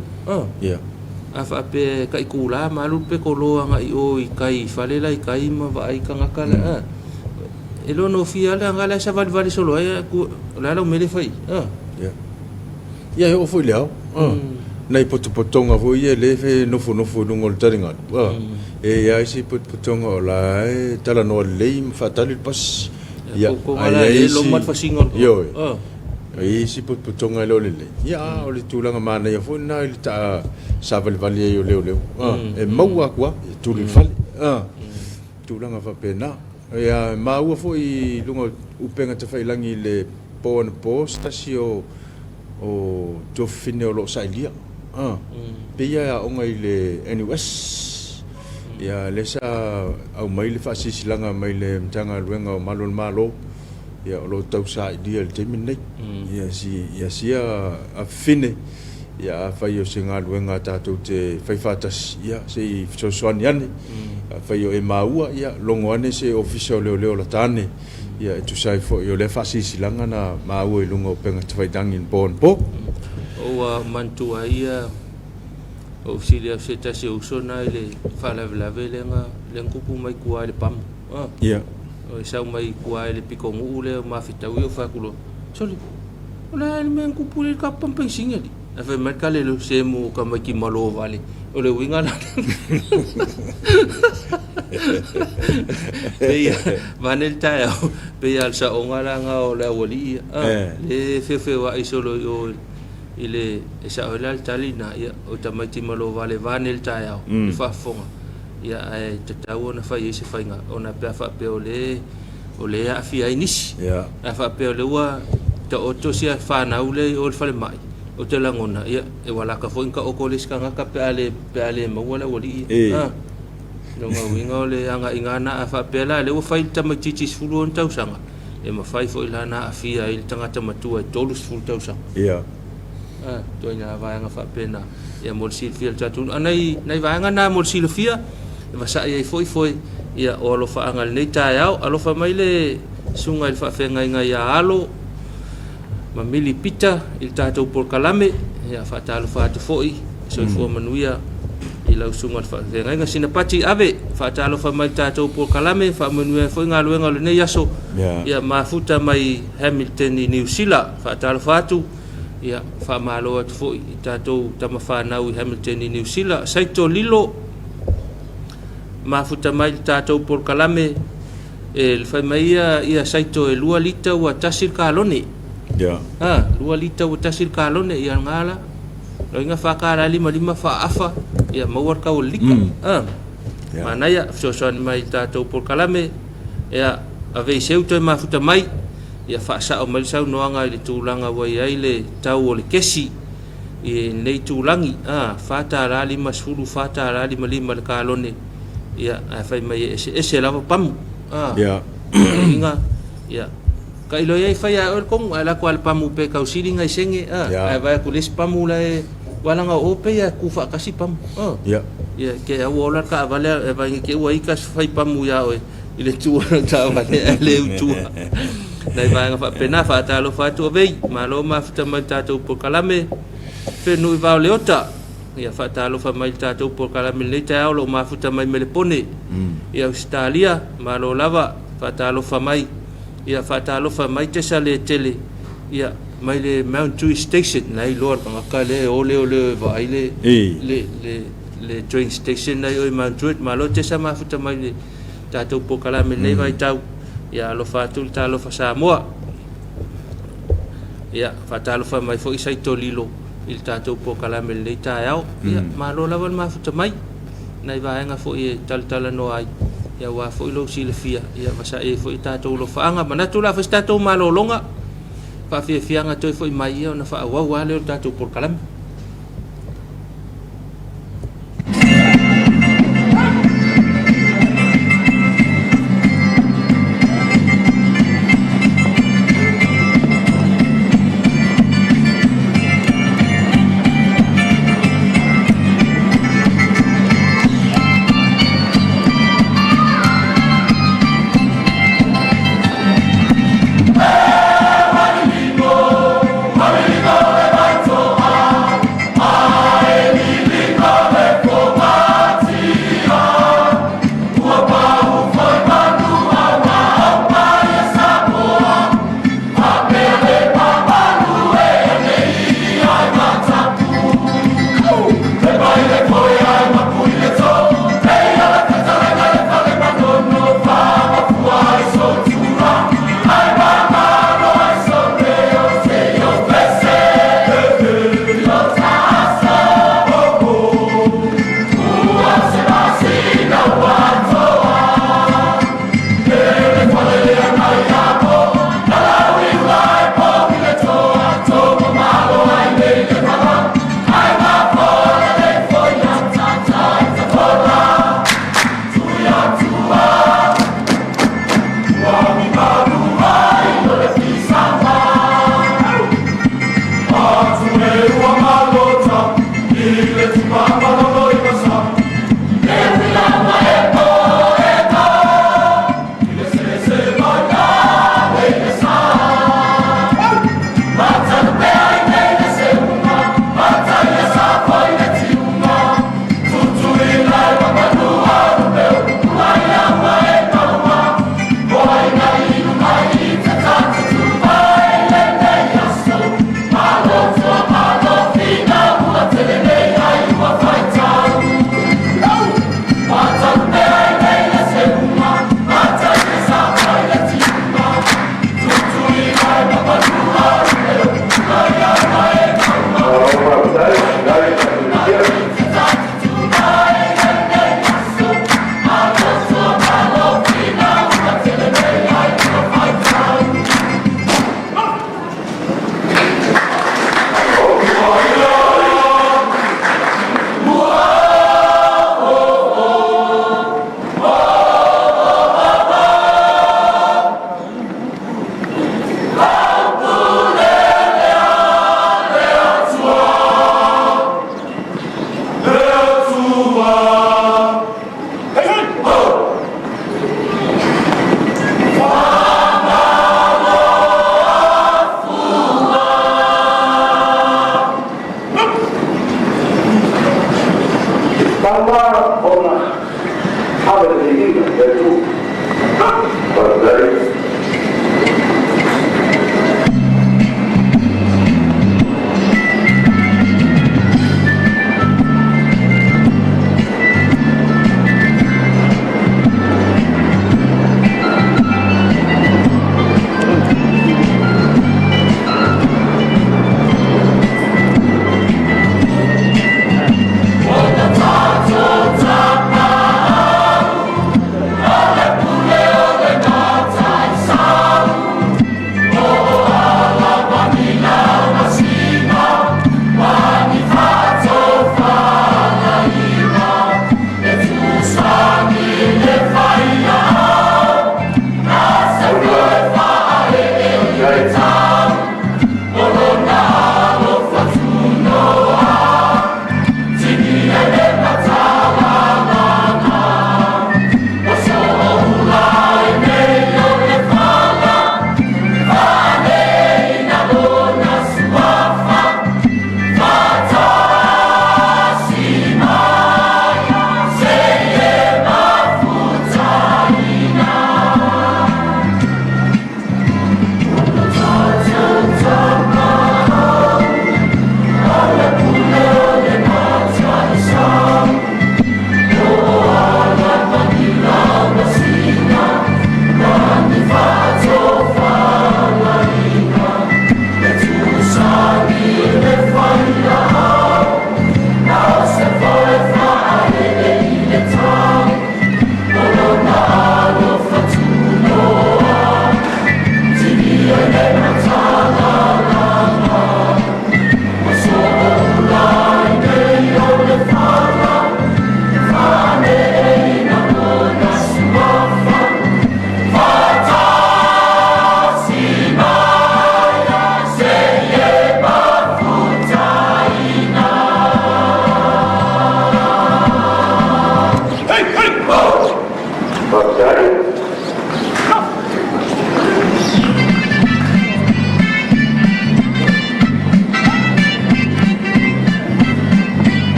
a fa pe ka ikula malu pe ko lo nga I o I kai fale la I kai ma va I ka ngakala e lo no fia la ngala sa vale solo ai ku la lo me le fai ia o foi leo nei potonga foi le fe no fo ngol taringa e ia si potonga la tala no le fatali pas ia ai lo mat fasingol ai si potonga lo le ia o le tulanga mana ia foi na le ta sa vale yo leo e maua kwa tu le fale tulanga fa pena ia maua foi lunga upenga te fai langi le po stasio o to fine o lo sailia Pia o ngai le NUS ya le sa au mai le fasisilanga mai le mtanga luenga o malo ya lo tau sa dia le teminei ya sia a fine ya fai o singa luenga tatou te faifatas ya se sosoani ane fai o e maua ya longo ane se official leo la tane ya tu sai fo yo le fasisilanga na maua i lunga o penga tawaitangi po o mantua ia o silia se tasi o sona ile falavelave le kupu mai kua le pam ia o sa mai kua le piko ngu le mafita o fakulo soli ola le men kupu le kapam pensinga di ave merkale lo se mo kama ki malo vale o le winga na peia vanel tayo peia sa ongala nga o le wali le fefe wa isolo o ile esa olal talina ya o tamati malo vale vanel tayo fa fonga ya ai tatawo na fa yese fa nga ona pa fa pe ole a fi inis ya fa pe ole wa to oto sia fa na ule o fa le mai o te langona ya e wala ka fo inka o kolis ka nga ka pe ale ma wala wali no ma winga ole anga ingana fa pe la le o fa tamati tis fulu on tau sanga e ma fa fo ilana afia il tanga tamatua tolus fulu tau sanga ya to ina va nga fa pena ya mol silfia tatu anai nai va nga na mol silfia va sa ia foi ia o lo fa nga nei ta ya alo fa mai le sunga il fa fenga nga ya alo ma mili pita il tatu por kalame ya fa ta lo fa te foi so fo manuia ila sunga fa fenga nga sinapati ave fa ta lo fa mai tatu por kalame fa manuia foi nga lo nei yaso ya mafuta mai Hamilton ni New Zealand fa ta lo fa tu ya fa malo at fo tatou tamafana u Hamilton ni New Zealand saito lilo mafuta mai tatou por kalame el fa mai ia saito e lua lita wa tasil kalone ya lua lita wa tasil kalone ia ngala lo inga fa kala lima fa afa ia mawar ka ulika mana ya so mai tatou por kalame ya ave seuto mafuta mai ia fa sa o mal sa no anga le tulanga wa ia ile tau o le kesi e nei tulangi fa ta la lima sulu fa ta la lima le kalone ia fa mai ese la pam ya inga ia kai lo ia fa ia o kong ala kwal pamu pe ka usili ngai senge va ku les pamu la wala nga o pe ia ku fa kasi pam ya ke a wola ka vale va ke wa ikas fa pamu ya o ile tu ta vale le tu nai vai nga fa pena fa ta lo fa tu vei malo ma fa ta tu por kalame fe no va leota ia fa ta lo fa mai ta tu por kalame le ta lo ma fa ta mai me le pone ia Australia malo lava fa ta lo fa mai ia fa ta lo fa mai te sale tele ia mai le Mount Tui Station nai lor ka le ole va le train station nai o Mount Tui malo te sa ma fa ta mai le ta tu por kalame le vai tau ya lo fatul ta lo fa Samoa ya fatal fa mai fo isai tolilo il tato po kalame le ta ya ya ma lo lawan ma fu mai nai va nga fo e tal no ai ya wa fo lo silfia ya masa e fo tato lo fa nga mana tu la fa tato ma lo longa fa fi nga to fo mai ya na fa wa le tato por kalame Ole pule ole nata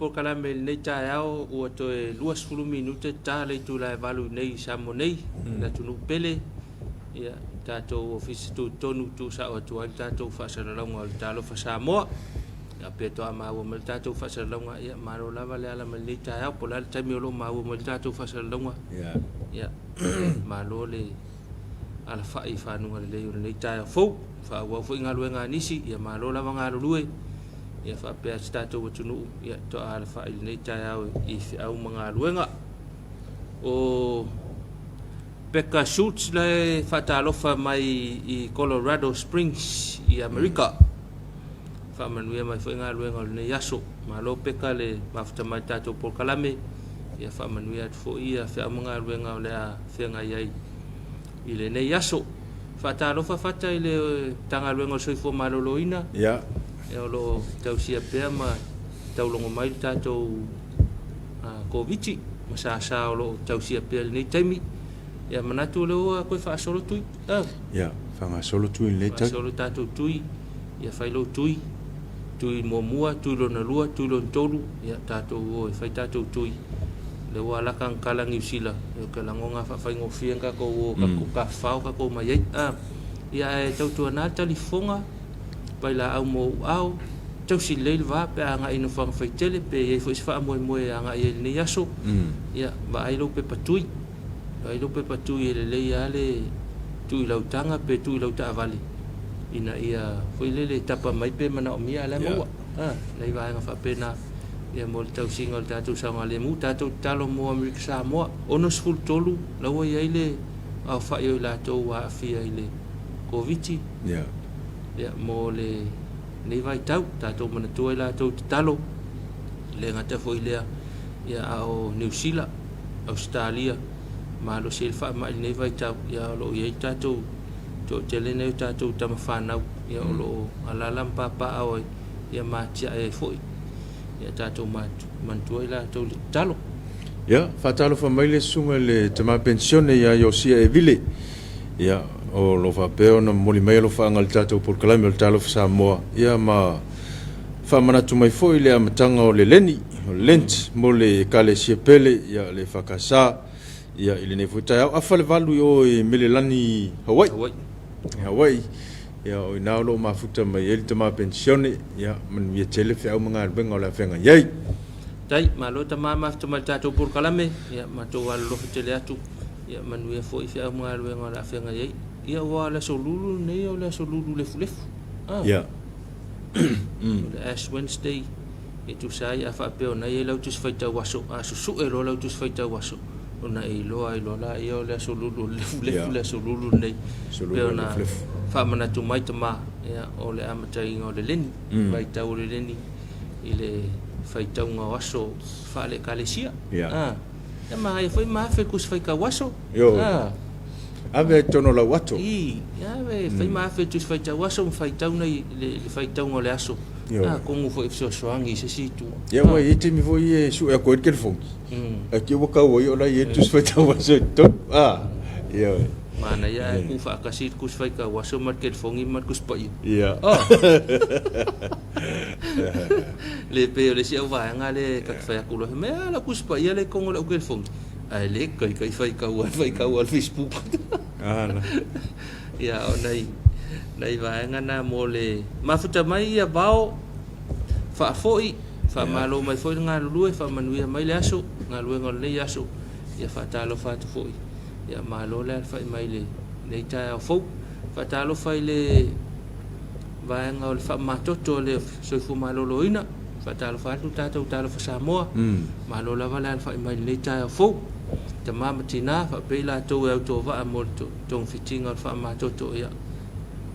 por kalame nei taeao ua toe 20 minute ta le tu la valu nei samo nei na tunu pele ia tatou ofisi tu tonu tu sa o tu ai tatou whaasalalonga o le talo fa Samoa ia pe toa maua ma le tatou whaasalalonga ia maro lava le ala ma le nei taeao po la le taimi o lo maua ma le tatou whaasalalonga ia malo le ala whai whanunga le leo le nei taeao fau whaua fo inga luenga nisi ia malo lava ngā lulue ia whapea statou watunu ia toa ala whai le nei taeao i au mga luenga o Becca Schultz le whatalofa mai i Colorado Springs i Amerika whamanuia mai whainga luenga o le nei aso malo Becca le mafta mai tatou por kalame ia whamanuia atu fo ia whea mga luenga o le a whenga iai i le nei aso whatalofa whata i le tanga luenga o soifo maloloina ia e o lo tausia pea ma taulongo mai tatou koviti ma sa o lo tausia pea le nei taimi ia manatu leo koe whaasolo tui ia whangasolo tui le tai whaasolo tatou tui ia whailo tui mua tui lo na lua tui lo ntolu ia tatou o e whai tatou tui leo alaka ngkala ngiusila e ka langonga whaingo ka ko ka whao ka ko mai ia e tautua nā talifonga pai la au mo au tau si leil va pe anga ino whang whaitele pe e fo iswha moe anga i ni yaso ia ba ailo pe patui ailo pe patui e le ale tui lautanga pe tui lauta avale ina ia foi le tapa mai pe mana o mia la mo lei va nga fa pena ia mo tau singa o tatu sa ngale mu tatu talo mo Amerika Samoa ono sful tolu la wo ia ile au fa yo la to wa fia ile koviti ia mo le nei vai tau tatou mana tua la tau talo le ngata foi lea ia ao New Zealand Australia ma lo silfa ma nei vai tau ia lo ia tatou to tele nei tatou tama whanau ia lo alalam papa ao ia ma tia e foi ia tatou mantua la tau talo ia fatalo fa mai le sunga le tama pensione ia Yosia e vile ia o lo fa peo na moli mai lo fa ngal tatou por kalame o talo fa Samoa ia ma fa manatu mai foi le amatanga o le leni o lent mo le kale siepele ia le fakasa ia ile ne futa a fa le valu o e melelani Hawaii ia o na lo ma futa mai el tama pensione ia man ia tele fa o mga benga la fenga yai tai malo tama ma tama tatou por kalame ia ma to wal lo tele atu ia manuia foi fa o mga benga la fenga yai ia wala solulu nei o le solulu le fulefu ia Ash Wednesday e tu sai a fa peo na ia lautus faita waso a susu e lo lautus faita waso ona e lo ai lo la ia o le solulu le fulefu le solulu nei peo na fa mana tu mai tama ia o le amatai o le leni vai tau le leni i le faita nga waso fa le kalesia ia mai foi ma fe kus faika waso ave tono la wato ave fai ma fe tu fai ta waso fai ta una le fai ta un le aso como foi so angi se situ ia wa ite mi foi su e ko kel fong aqui o ka o la ye tu fai ta waso to ia mana ia ku fa ka sit ku fai ka waso mat kel fongi mat ku spa ia le pe le si va nga le ka fai ku lo me la ku spa ia le con le kel fong ai le kai fai ka wa Facebook ia o nei vai ngana mole mafuta mai ia bao fa foi fa malo mai foi nga lue fa manuia mai le aso nga lue ngol le aso ia fa talo fa tu foi ia malo le fa mai le ta fo fa talo fa le vai ngol fa matoto le so fu malo loina fa talo fa tu talo fa Samoa malo la vala fa mai le ta fo te mama tina fa pela to e to va molto ton fitinga fa ma to ia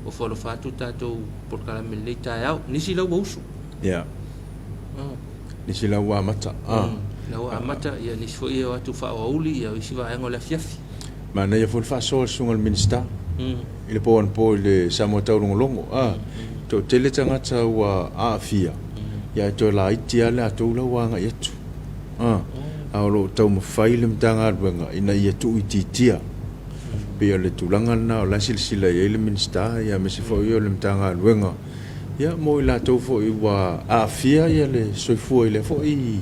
o folo fa tu tato por kala milita au nisi la usu ia nisi la wa mata la wa mata ia nisi fo ia tu fa uli ia isi va ngo la fiafi ma na ia fo fa so sungal minister ile po le Samoa tau longo to tele tanga wa afia ia to la itia la to la wa nga yetu lo tau mawhai le mtanga arwenga ina ia tu ititia pia le tulanga na o la silsila ia le minsta ia me se fo ia le mtanga arwenga ia mo la to fo I wa afia ia le soifua ile fo I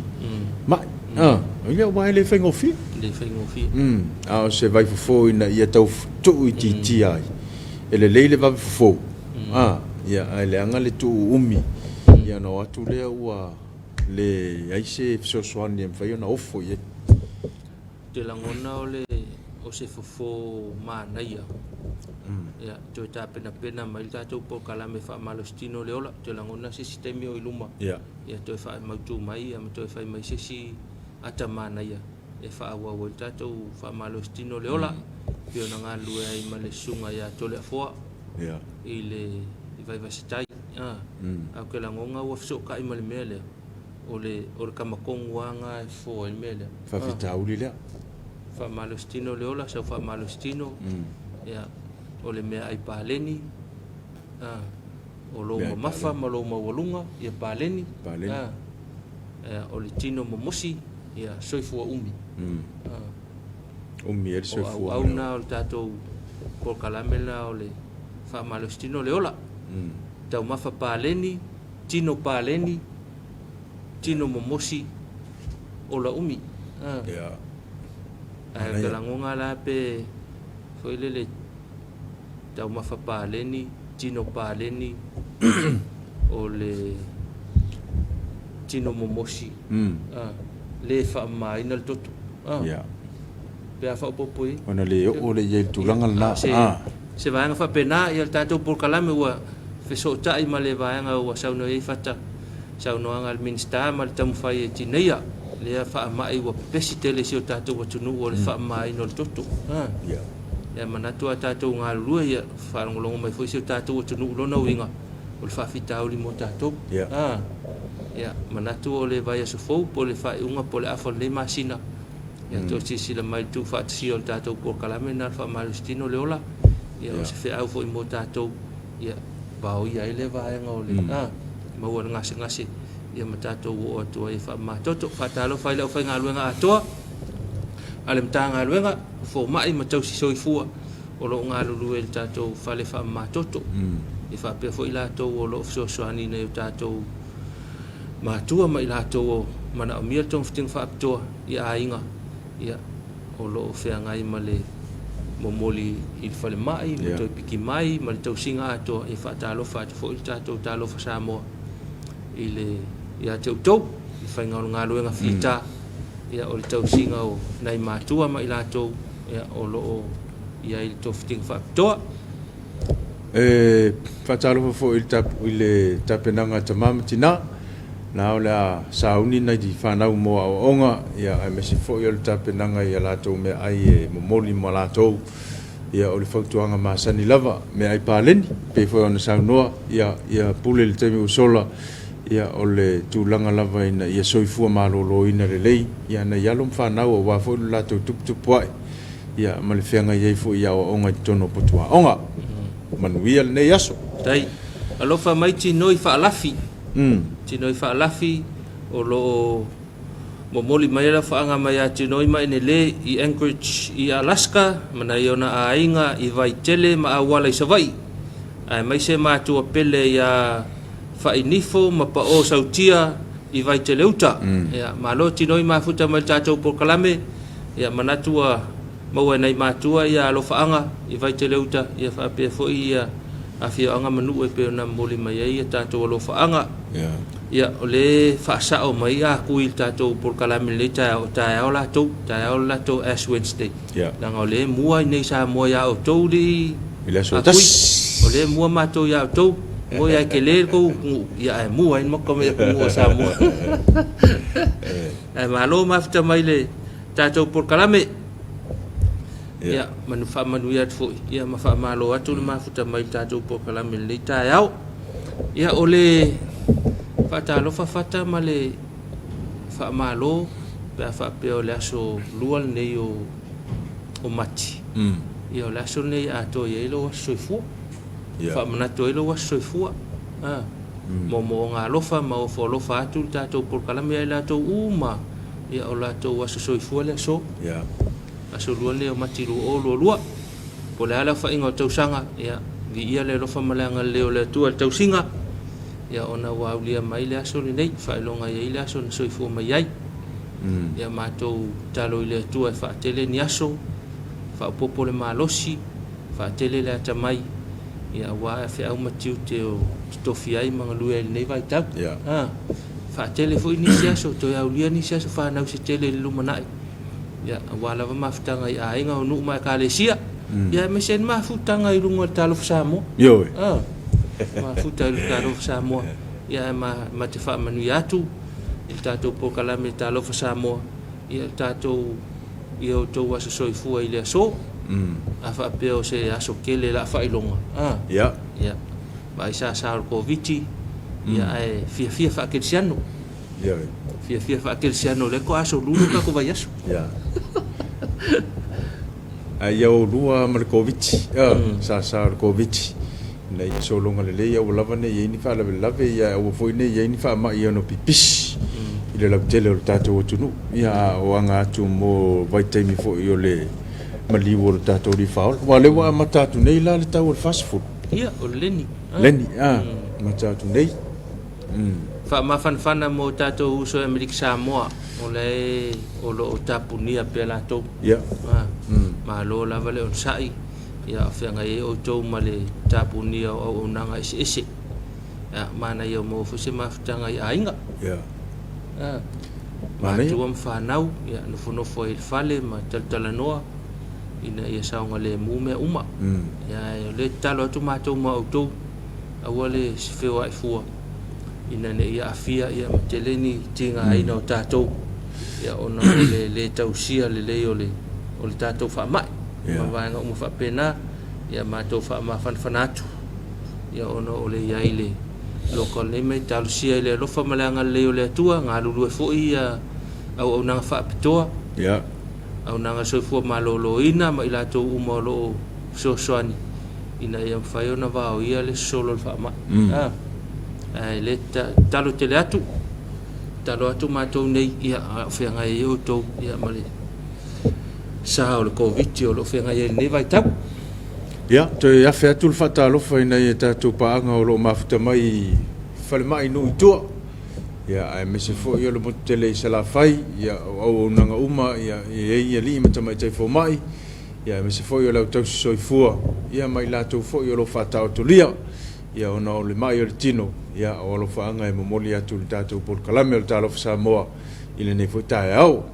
ma ia wa le fengo fi a se vai fo ina ia tau tu I ti ai ele leile va fo ia ele anga le tu umi ia no atu le wa le ai se so soani em fa na ofo ia te langona o se fofo mana ia ia to ta pena mai ta to po kala me fa malostino le ola te langona se sistemi o iluma ia to fa mai tu mai am to fa mai se si ata mana ia e fa wa ta to fa malostino le ola pio na ngalu ai male sunga ia to le fo ia ile vai stai a ke langonga o so ka I male mele o le kamakong wanga fo il mele fa fitauli le fa malostino le ola fa malostino ia o le mea ai paleni o lo mafa ma lo walunga ia paleni o le tino momosi ia soifua umi el soifua au na o tatou por kalamela o le fa malostino le ola tau mafa paleni tino momosi o la umi ia kalangonga la pe foi le tau mafa paleni tino paleni o le tino momosi le fa mai na toto pe fa popoi ona le o le ye tulanga na se va nga fa pena ia tato por kalame wa fe so tai male va nga wa sa no e fata sa no nga al minsta mal tam fa ye tineia le fa mai wa pesitele si tato wa tunu o le fa mai no toto ia manatu tato nga lu ia fa ngolongo mai foi si tato wa tunu lo na winga o fa fita o li mo tato ia manatu o le vai so fo po le fa unga po le afa le masina ia to si la mai tu fa si o tato por kalame na fa malustino le ola ia o se fe au foi mo tato ia ba o ia ele vai nga o le ma o ngase ia matato o to e fa ma toto fa talo fa le fa nga luenga ato ale mtanga luenga fo mai matau si soifua o lo nga lu el tato fa le fa ma toto e fa pe fo ila to o lo so so ani ne tato ma tua mai la to mana o mia tong fting fa to ia ainga ia o lo fe ngai male momoli il fale mai to piki mai mal to singa to e fa talo fa fo il tato talo fa samo ile ia tau fa nga luenga fita ia o tau singa o nai matua mai la to ia o lo ia il tofting fa to fatalo fo il tap ile tapenanga tamam tina na ola sauni na di fana mo onga ia ai mesi fo il tapenanga ia la to me ai momoli mo la to ia o le fautuanga masani lava me ai paleni pe fo ona saunoa ia pule le temi usola ia o le tūlanga lava ina ia soifua malolo ina le lei ia na ialom whanau o wafo la tau tuputupuai ia ma le whianga iei fu ia o onga tono potua onga manuia le nei aso tai alofa mai tinoi whaalafi tinoi whaalafi o lo momoli mai la whaanga mai a tinoi mai ne le I Anchorage I Alaska mana I ona a inga I Vaitele ma a wala I Savai ai mai se mātua pele ia fainifo ma pa o sautia I Vaitele uta ia malo tinoi mafuta mai tatou por kalame ia manatua mau nei matua ia lo faanga I Vaitele uta ia fa pe fo ia afia anga manu e pe na moli mai ia tatou lo faanga ia ole fa sa o mai a kuil tatou por kalame le ta o la to Ash Wednesday la ngole mua nei sa mo ya o to di ila so tas ole mua mato ya to mo ya ke le ko ya mua in mo ko me ko sa mo malo mafta mai le tatou por kalame ia manu ya fo ia ma fa malo atu mafuta mai tatou por kalame le ta yao ia ole fata lo fata male fa malo fa pe ole aso lual nei o mati ia ole aso nei ato ia lo soifua fa mana to lo soifua mo nga lofa ma o fo lofa atu tatou por kalame ia la to uma ia ola to aso soifua le so aso lual nei o mati lo lua po le ala fa ingo tau sanga ia vi ia le lofa malanga le ole tu tau singa ia ona waulia mai le aso lenei failonga ia le aso na soifua mai ai ia matou talo i le atua e faatele ni aso faapopo le malosi faatele le atamai ia ua e feʻau matiu te o totofi ai magalue ai lenei vaitau faatele foʻi nisi aso toe aulia nisi aso fanau se tele le lumanaʻi ia ua lava mafutaga i aiga o nuu ma ekalesia ia me sen mafutaga i luga o le talofa samoa ioe mafuta i le talofa samoa ia ma te faamanui atu i le tatou pokalame le talofa samoa ia le tatou ia outou aso soifua i le aso a faapea o se aso kele la faailoga ia ma i sasa o le koviti ia e fiafia faakelesiano ioe fiafia faakelesiano le ko aso lulu kako vai aso ia ai au lua ma le koviti sasa o le koviti nei solonga lelei au lava nei ia ni faalavelave ia ua foi nei ia ni faamaʻi ono pipisi i le lavitele o le tatou atunu ia o aga atu mo vaitaimi foʻi o le maliu o le tatou lifaola ua le ua matatu nei la le tau o le fasifulu ia o le leni matatu nei faamafanafana mo tatou uso e Amerika Samoa o le o loo tapunia pea latou ia malo lava le ona saʻi ia feagai ai outou ma le tapunia o auaunaga eseese mana ia mo foi se mafutaga i aiga matua ma fanau ia nofonofo ai le fale ma talutalanoa ina ia saoga lemu mea uma ia le talo atu matou ma outou aua le sefeo aʻifua ina ne ia afia ia ma teleni tigaina o tatou ia ona le tausia lelei o le tatou faamaʻi ma vaega uma faapena ia matou faamafanafana atu ia ona o le iai le loka lenei mai talosia i le alofa ma le agalelei o le atua galulue foʻi ia auaunaga faapitoa ia aunaga soifua malōlōina ma i latou uma o loo soasoani ina ia mafai ona vaoia le sosolo o le faamaʻi ai le talo tele atu talo atu matou nei ia feagai ai outou ia ma le sa o le koviti o loo feagai ai lenei vaitau ia toe afe atu le faatalofa ina ia tatou paaga o loo mafuta mai falemaʻi nuu itua ia ae mese foʻi o le mototele i salafai ia auaunaga uma ia ai alii ma tamaitai fomaʻi ia mese foʻi o le autausi soifua ia mai latou foʻi o loo faataotolia ia ona o le maʻi o le tino ia o alofaaga e momoli atu le tatou polokalame o le talofa Samoa i lenei foi taeao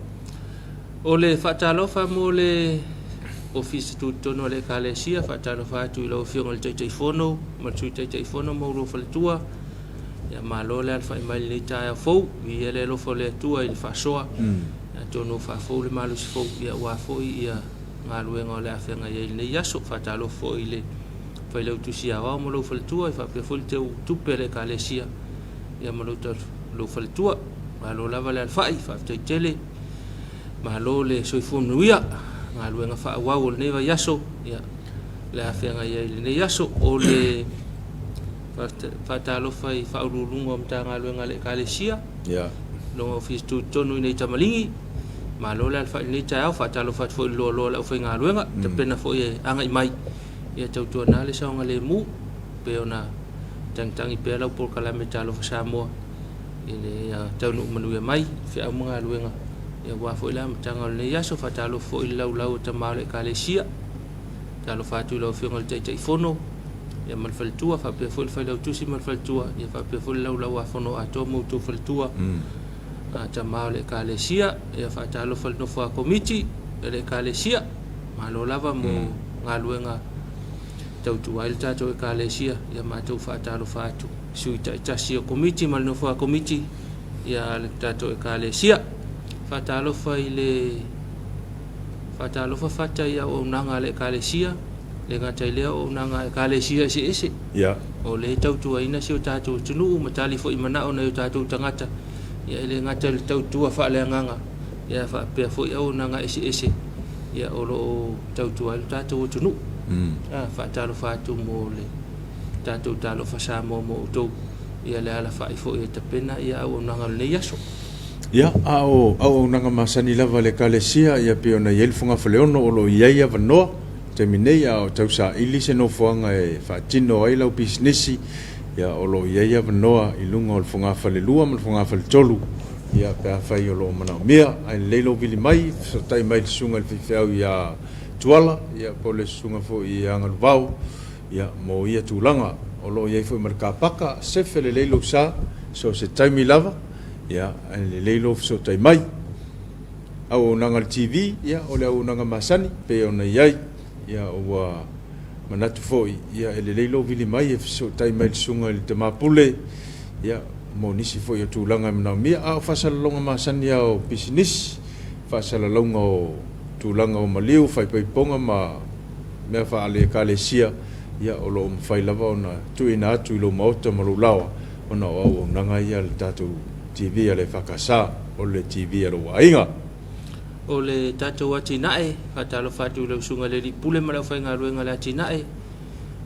o le faatalofa mo le ofisi tutono le kalesia faatalofa atu i lau fioga le taitaifono ma le sui taitaifono ma ulua faletua ia malo le alfaʻi mai lenei taeao fou ia le alofa o le atua i le faasoa ia tonu faafou le malosi fou ia ua foʻi ia galuega o le afeagai ai lenei aso faatalofa foʻi le fai lau tusi awao mo lou faletua i faapea foi le teu tupe le kalesia ia ma lou faletua malo lava le alfaʻi faafetaitele malo le soifua manuia galuega faauau o lenei vai aso ia le afeagai ai lenei aso o le faatalofa i faaululuga o matagaluega le ekalesia loga ofisi tutonu i nei tamaligi malo le alfaʻi lenei taeao faatalofa atu foʻi le loaloa le ʻaufai galuega tapena foʻi e agai mai ia tautuana le saoga lemu pe ona tagitagi pea lau polokalame talofa Samoa i le taunuu manuia mai feʻau ma galuega ia ua foʻi le amataga o lenei aso faatalofa foʻi le laulau o tamao le ekalesia talofa atu i lau fioga le taʻitaʻifono ia ma le faletua faapea foʻi le failautusi ma le faletua ia faapea foʻi le laulau afono atoa ma outou faletua tamao le ekalesia ia faatalofa le nofo a komiti e le ekalesia malo lava mo galuega tautu ai le tatou ekalesia ia matou faatalofa atu sui taʻitasi o komiti ma le nofo a komiti ia le tatou ekalesia faatalofa i le faatalofa fatai auaunaga le ekalesia le gata i lea auaunaga ekalesia eseese o le tautuaina si o tatou tunuu ma tali foʻi manaʻo na o tatou tagata ia i le gata i le tautua faaleagaga ia faapea foʻi auaunaga eseese ia o loo tautua i le tatou tunuu faatalofa atu mo le tatou talofa Samoa mo outou ia le alafaʻi foʻi e tapena ia auaunaga lenei aso ia auaunaga masani lava le ekalesia ia pe ona iai le fogafa leono o loo iai avanoa taimi nei a o tausaʻili se nofoaga e faatino ai lau pisinisi ia o lo ia vanoa i lunga o le fongafa le lua ma le fongafa le tolu ia pe fai o lo mana mea ai leilo vili mai so tai mai sunga le fifeau ia tuala ia po le sunga fo i anga vau ia mo ia tulanga o lo ia fo marka paka se fele leilo sa so se tai mi lava ia ai le leilo so tai mai au nanga TV ia o le au nanga masani pe ona iai ia o manatu foi ia ele leilo vili mai e so tai mai sunga le te mapule ia mo nisi foi o tulanga na mia a fasala longa masani o business fasala longa o tulanga o maliu fai pai ponga ma me fa ale kalesia ia o lo fai lava ona tuina atu lo mauta ma lo lawa ona o nanga ia le tatu TV ale fakasa o le TV alo wainga o le tatou atinae fatalo fatu le sunga le pule ma le fainga luenga le atinae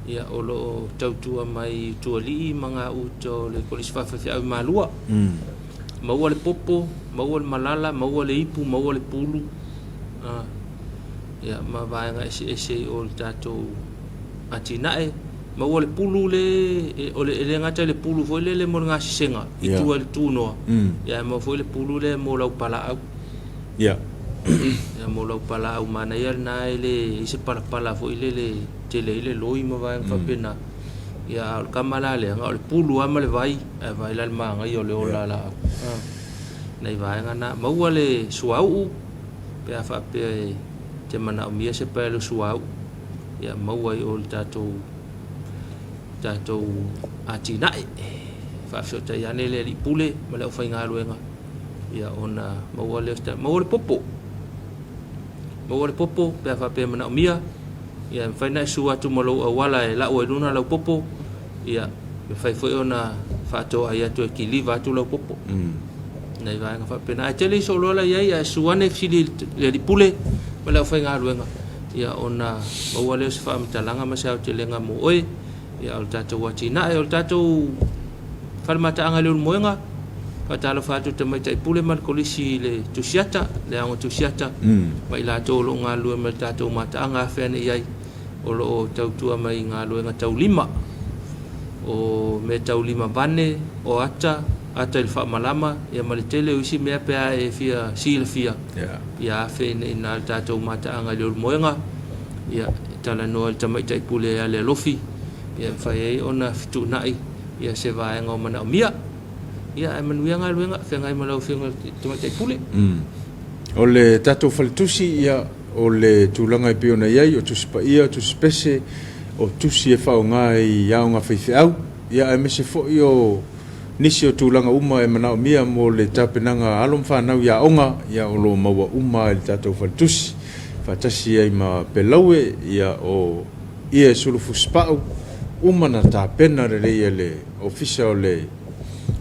ia o lo tautua mai tuali manga uto le kolisfafa fi au malua maua le popo maua le malala maua le ipu maua le pulu ia ma vaenga ese o le tatou atinae maua le pulu le o le ngata le pulu foi le mo nga sisenga i tua le tuno ia mo foi le pulu le mo lau pala au ia ya mo lau pala au mana ia na ele ise pala foi le tele ile loi mo va fa pena ya kamala le nga le pulu ama le vai la manga yo le ola la nei vai nga na mo le suau pe fa pe te mana o mia se pe le suau ya mo ai o tatou atina fa so te ya ne le pule ma le fa nga luenga ya ona mo le popo mo le popo pe fa pe mana o mia ia fai na sua tu malo wala e la o luna la popo ia me fai foi ona fato ai atu ki liva tu la popo nei vai nga fa pena ai tele so lola ia sua ne fili le pule mala fai nga luenga ia ona o wale se fa mtalanga ma sa tele nga mo oi ia o tato watina e o tato fa mata anga le moenga fa talo fatu te mai tai pule mal kolisi le tusiata le ango tusiata mai la to lo nga lu me tato mata anga fa ne ia o lo tautua mai ngā loenga tau lima o me tau lima vane o ata il wha malama ia malitele uisi mea pea e fia sila fia ia fe ne ina tātou mata anga le moenga ia tala noa il tamaitai pule a le lofi ia whai e ona fitu nai ia se vaenga o mana o mia ia e manuia ngā loenga whai ngai malau whiunga tamaitai pule o le tātou falitusi ia o le tūlanga i peona iai o tusi pa ia, tusi pese o tusi e whao ngā i au ngā whaiwhiau ia e mese fo i o nisi o tūlanga uma e manao mia mo le tāpenanga alom whanau ia onga ia o lo maua uma e le tātou whalitusi whatasi ai ma pelaue ia o ia e sulufu spau uma na tāpena re leia le ofisa o le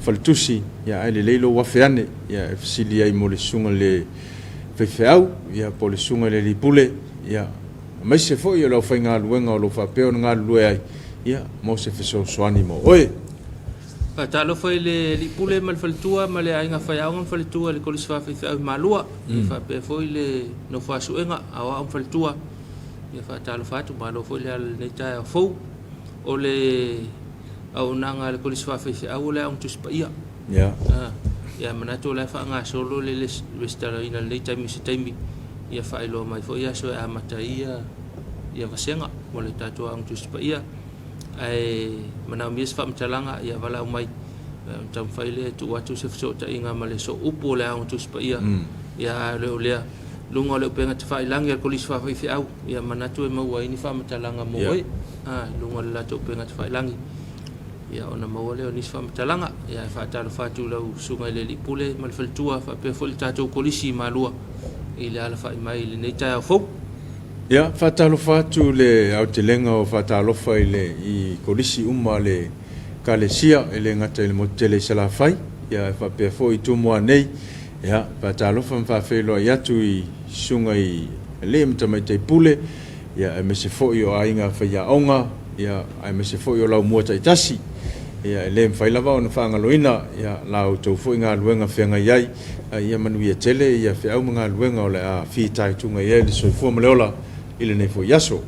whalitusi ia ai le leilo wawhiane ia e fasili ai mo le sunga le whaiwhiau, ia po le sunga le lipule, ia mai se fo ia lau whai ngā luenga o lo whapeo na ngā lue ai, ia mo se wheso soani mo. Oe! Talo whai le lipule ma le whalitua, ma le ainga whai aunga whalitua le kolis whawhiwhiau i malua, ia whapea fwoi le no whasuenga a wa whalitua, ia whatalo whatu, ma lo fwoi le al neitai a fau, o le au nanga le kolis whawhiwhiau le aung tuspa ia. Ia. Ia manato la fa nga solo le restara ina le taimi se taimi ia fa ilo mai fo ia so a mata ia vasenga mo le tato ang tu spa ia ai mana mi fa mtalanga ia vala mai tam fa ile tu watu se so ta inga male so upo le ang tu spa ia ia le ole lungo le penga te fa ilangi ko lis fa fi au ia manato e mau ini fa mtalanga mo oi lungo la to penga te fa ilangi ia ona mawale oni sfa mtalanga ia fa talo fatu lau sunga le lipule mal faltua fa pe fol tatou kolisi malua ile ala fa mai le neita fo ia fa talo fatu le au telenga o fa talo fa ile I kolisi uma le kalesia ele ngata le motele sala fai ia fa pe fo I tumo nei ia fa talo fa felo ia tu I sunga I le mtamai te pule ia me se fo yo ainga fa ia onga ia me se fo yo lau mo tai tasi ia le fai lava ona fanga loina ia lau tau fo nga luenga fenga iai ia manuia tele ia fe au nga luenga ole a fi tai tunga ia le so fo maleola ile nei fo yaso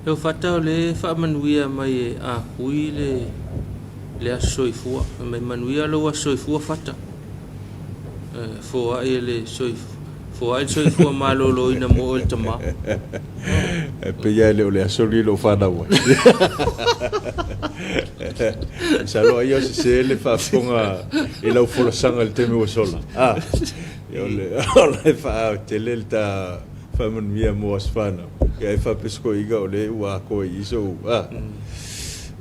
le fata le fa manuia mai a kui le le soifua mai manuia lo soifua fata fo ai le soifua malolo ina mo el tama pe ya le soli lo fa da wa salo ayo se le fa fonga e la fo sanga le teme o sola yo le fa tele ta fa manuia mo asfana e fa pesco iga ole wa ko iso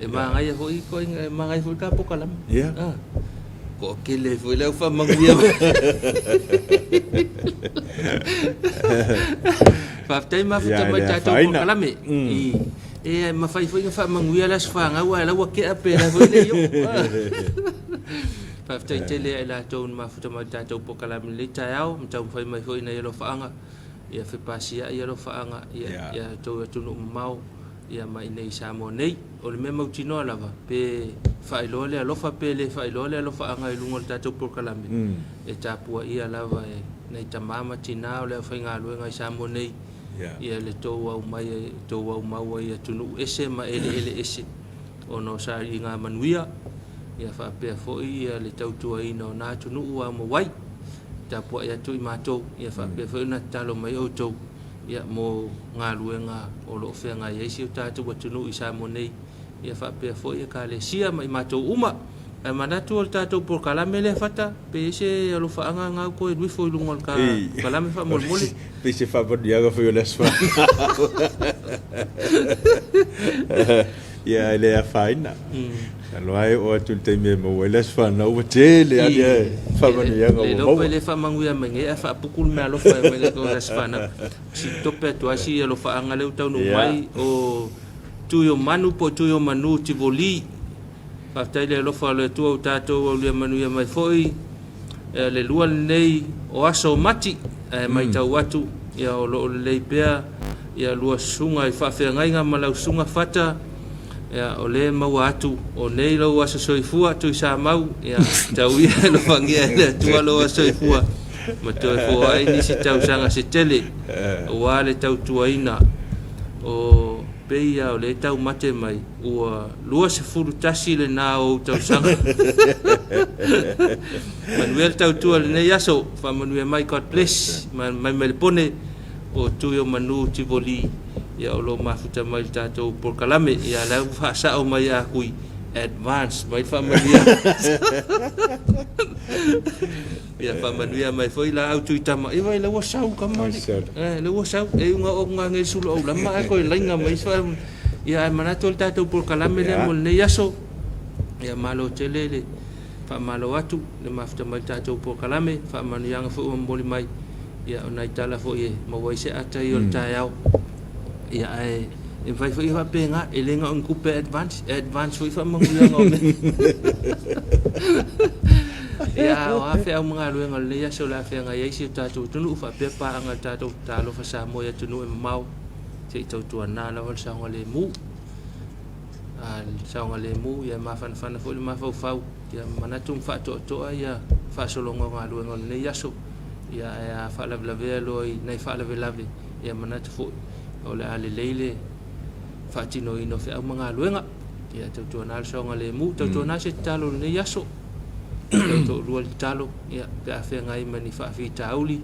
e mangai hoi ko mangai hoi ka pokalam ya ko kele foi le fa manguia fa tai ma futa mai ta pokalam e ma fai foi fa manguia las fa nga wa la wa ke apela foi le yo fa tai tele la ton ma futa mai ta pokalam le ta yao mta fai mai foi na yo fa nga ia fe pasia ia lo fa nga ia to no mau ia mai nei sa mo nei o le mema utino lava pe fai lole alo fa pele fai lole alo fa anga ilungo tato por kalame e tapua ia lava e nei tamama tina o le fa nga lu nga sa mo nei ia le to wa mai to wa mau ia tunu ese ma ele ese ono sa inga manuia ia fa pe fo ia le tau tua ino na tunu wa mo wai tapua ia tu mato ia fa pe fo na talo mai o to ia mo ngā luenga o lo whea ngā yeisi o tātou watunu i sa mo nei ia whapea fo ia ka le sia mai mātou uma e manatu o tātou por kalame le whata pe ese alo whaanga ngā koe nui fo i lungo ka kalame wha molmole pe se whapadiaga fo i o leswa ia ele a whaina alo ai o atu te me mo les fa na o tele ia fa mani ia ngo mo le fa manguia mengi e fa pukul me alo fa me le ko les fa na si tope to asi alo fa anga le tau no mai o tu yo manu po tu yo manu ti voli fa tele alo fa le tu o tato o le manu ia mai foi le lua nei o aso mati mai tau atu ia o lo le pea ia lua sunga i fa fe ngai nga malau sunga fata ya ole mau atu o nei lo wa soifua tu sa mau ya tau ia lo fangia tu lo soifua ma tu fo ai ni si tau sanga se tele wa le tau tuaina o peia o le tau mate mai o lua se furu tasi le na o tau sanga manuel tau tu le nei aso fa manuel mai God bless mai me pone o tu yo manu tivoli ya lo mafuta mai tato por kalame ya la fa sa o mai akui advance mai familia ya familia mai foi la auto itama e vai la wasau kamali le wasau e unha o nga nge sulo la ma ko lenga mai fa ya manato tato por kalame le mol ne yaso ya malo telele fa malo atu le mafuta mai tato por kalame fa manu yang fo mboli mai ya ona itala fo ye mo wai se ata yo tayau ya ai e vai foi va penga elenga un coupe advance foi fa manguia ngome ya o afa o mga luenga le ya so la fa nga yesi tatu tunu fa pepa anga tatu talo fa sa mo ya tunu mau se to tu na la wal sa ngale mu al sa ngale mu ya ma fan fan fo ma fa ya manatum fa to ya fa so longa nga luenga le ya so ya fa la velo nei fa la velavi ya manatu fo o le ale leile fatino ino fe mga luenga ya tau na so ngale mu tau na se talo ne yaso tau rual talo ya pe afe ngai mani fa fi tauli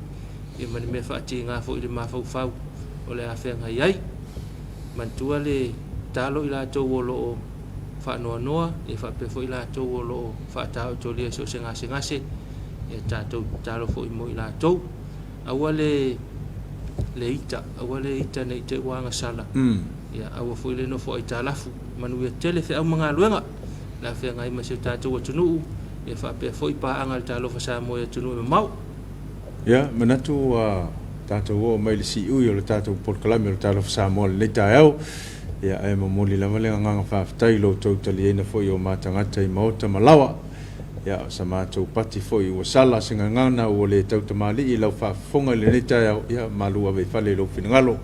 e mani me fa ti nga fo ile ma fo fa o le afe ngai ai mantua le talo ila to wolo fa no noa e fa pe fo ila to wolo fa tau to le so se ngase ya talo fo mo ila to awale leita awale ita nei te wanga sala ya awa foi le no foi talafu manu ya tele fe mga luenga la fe ngai ma se tatu wa tunu e fa pe foi pa angal talo fa sa mo ya tunu mau ya manatu tatu o mai si u yo tatu por kalame talo fa sa mo le tao ya ai mo moli la vale nga fa tai lo to tali na foi o matanga tai mo ta malawa ya sama to pati foi o sala singa ngana o le tau tamali i lau fa fonga le neta ya malu ave fale lo finngalo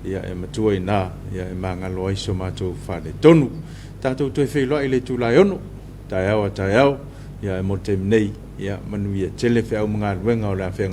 ya e matua ina ya e manga lo iso ma to fale tonu tato to fe lo ile tu la yono ta ya ya e mo tem nei ya manu ya tele fe au mga wenga o la fe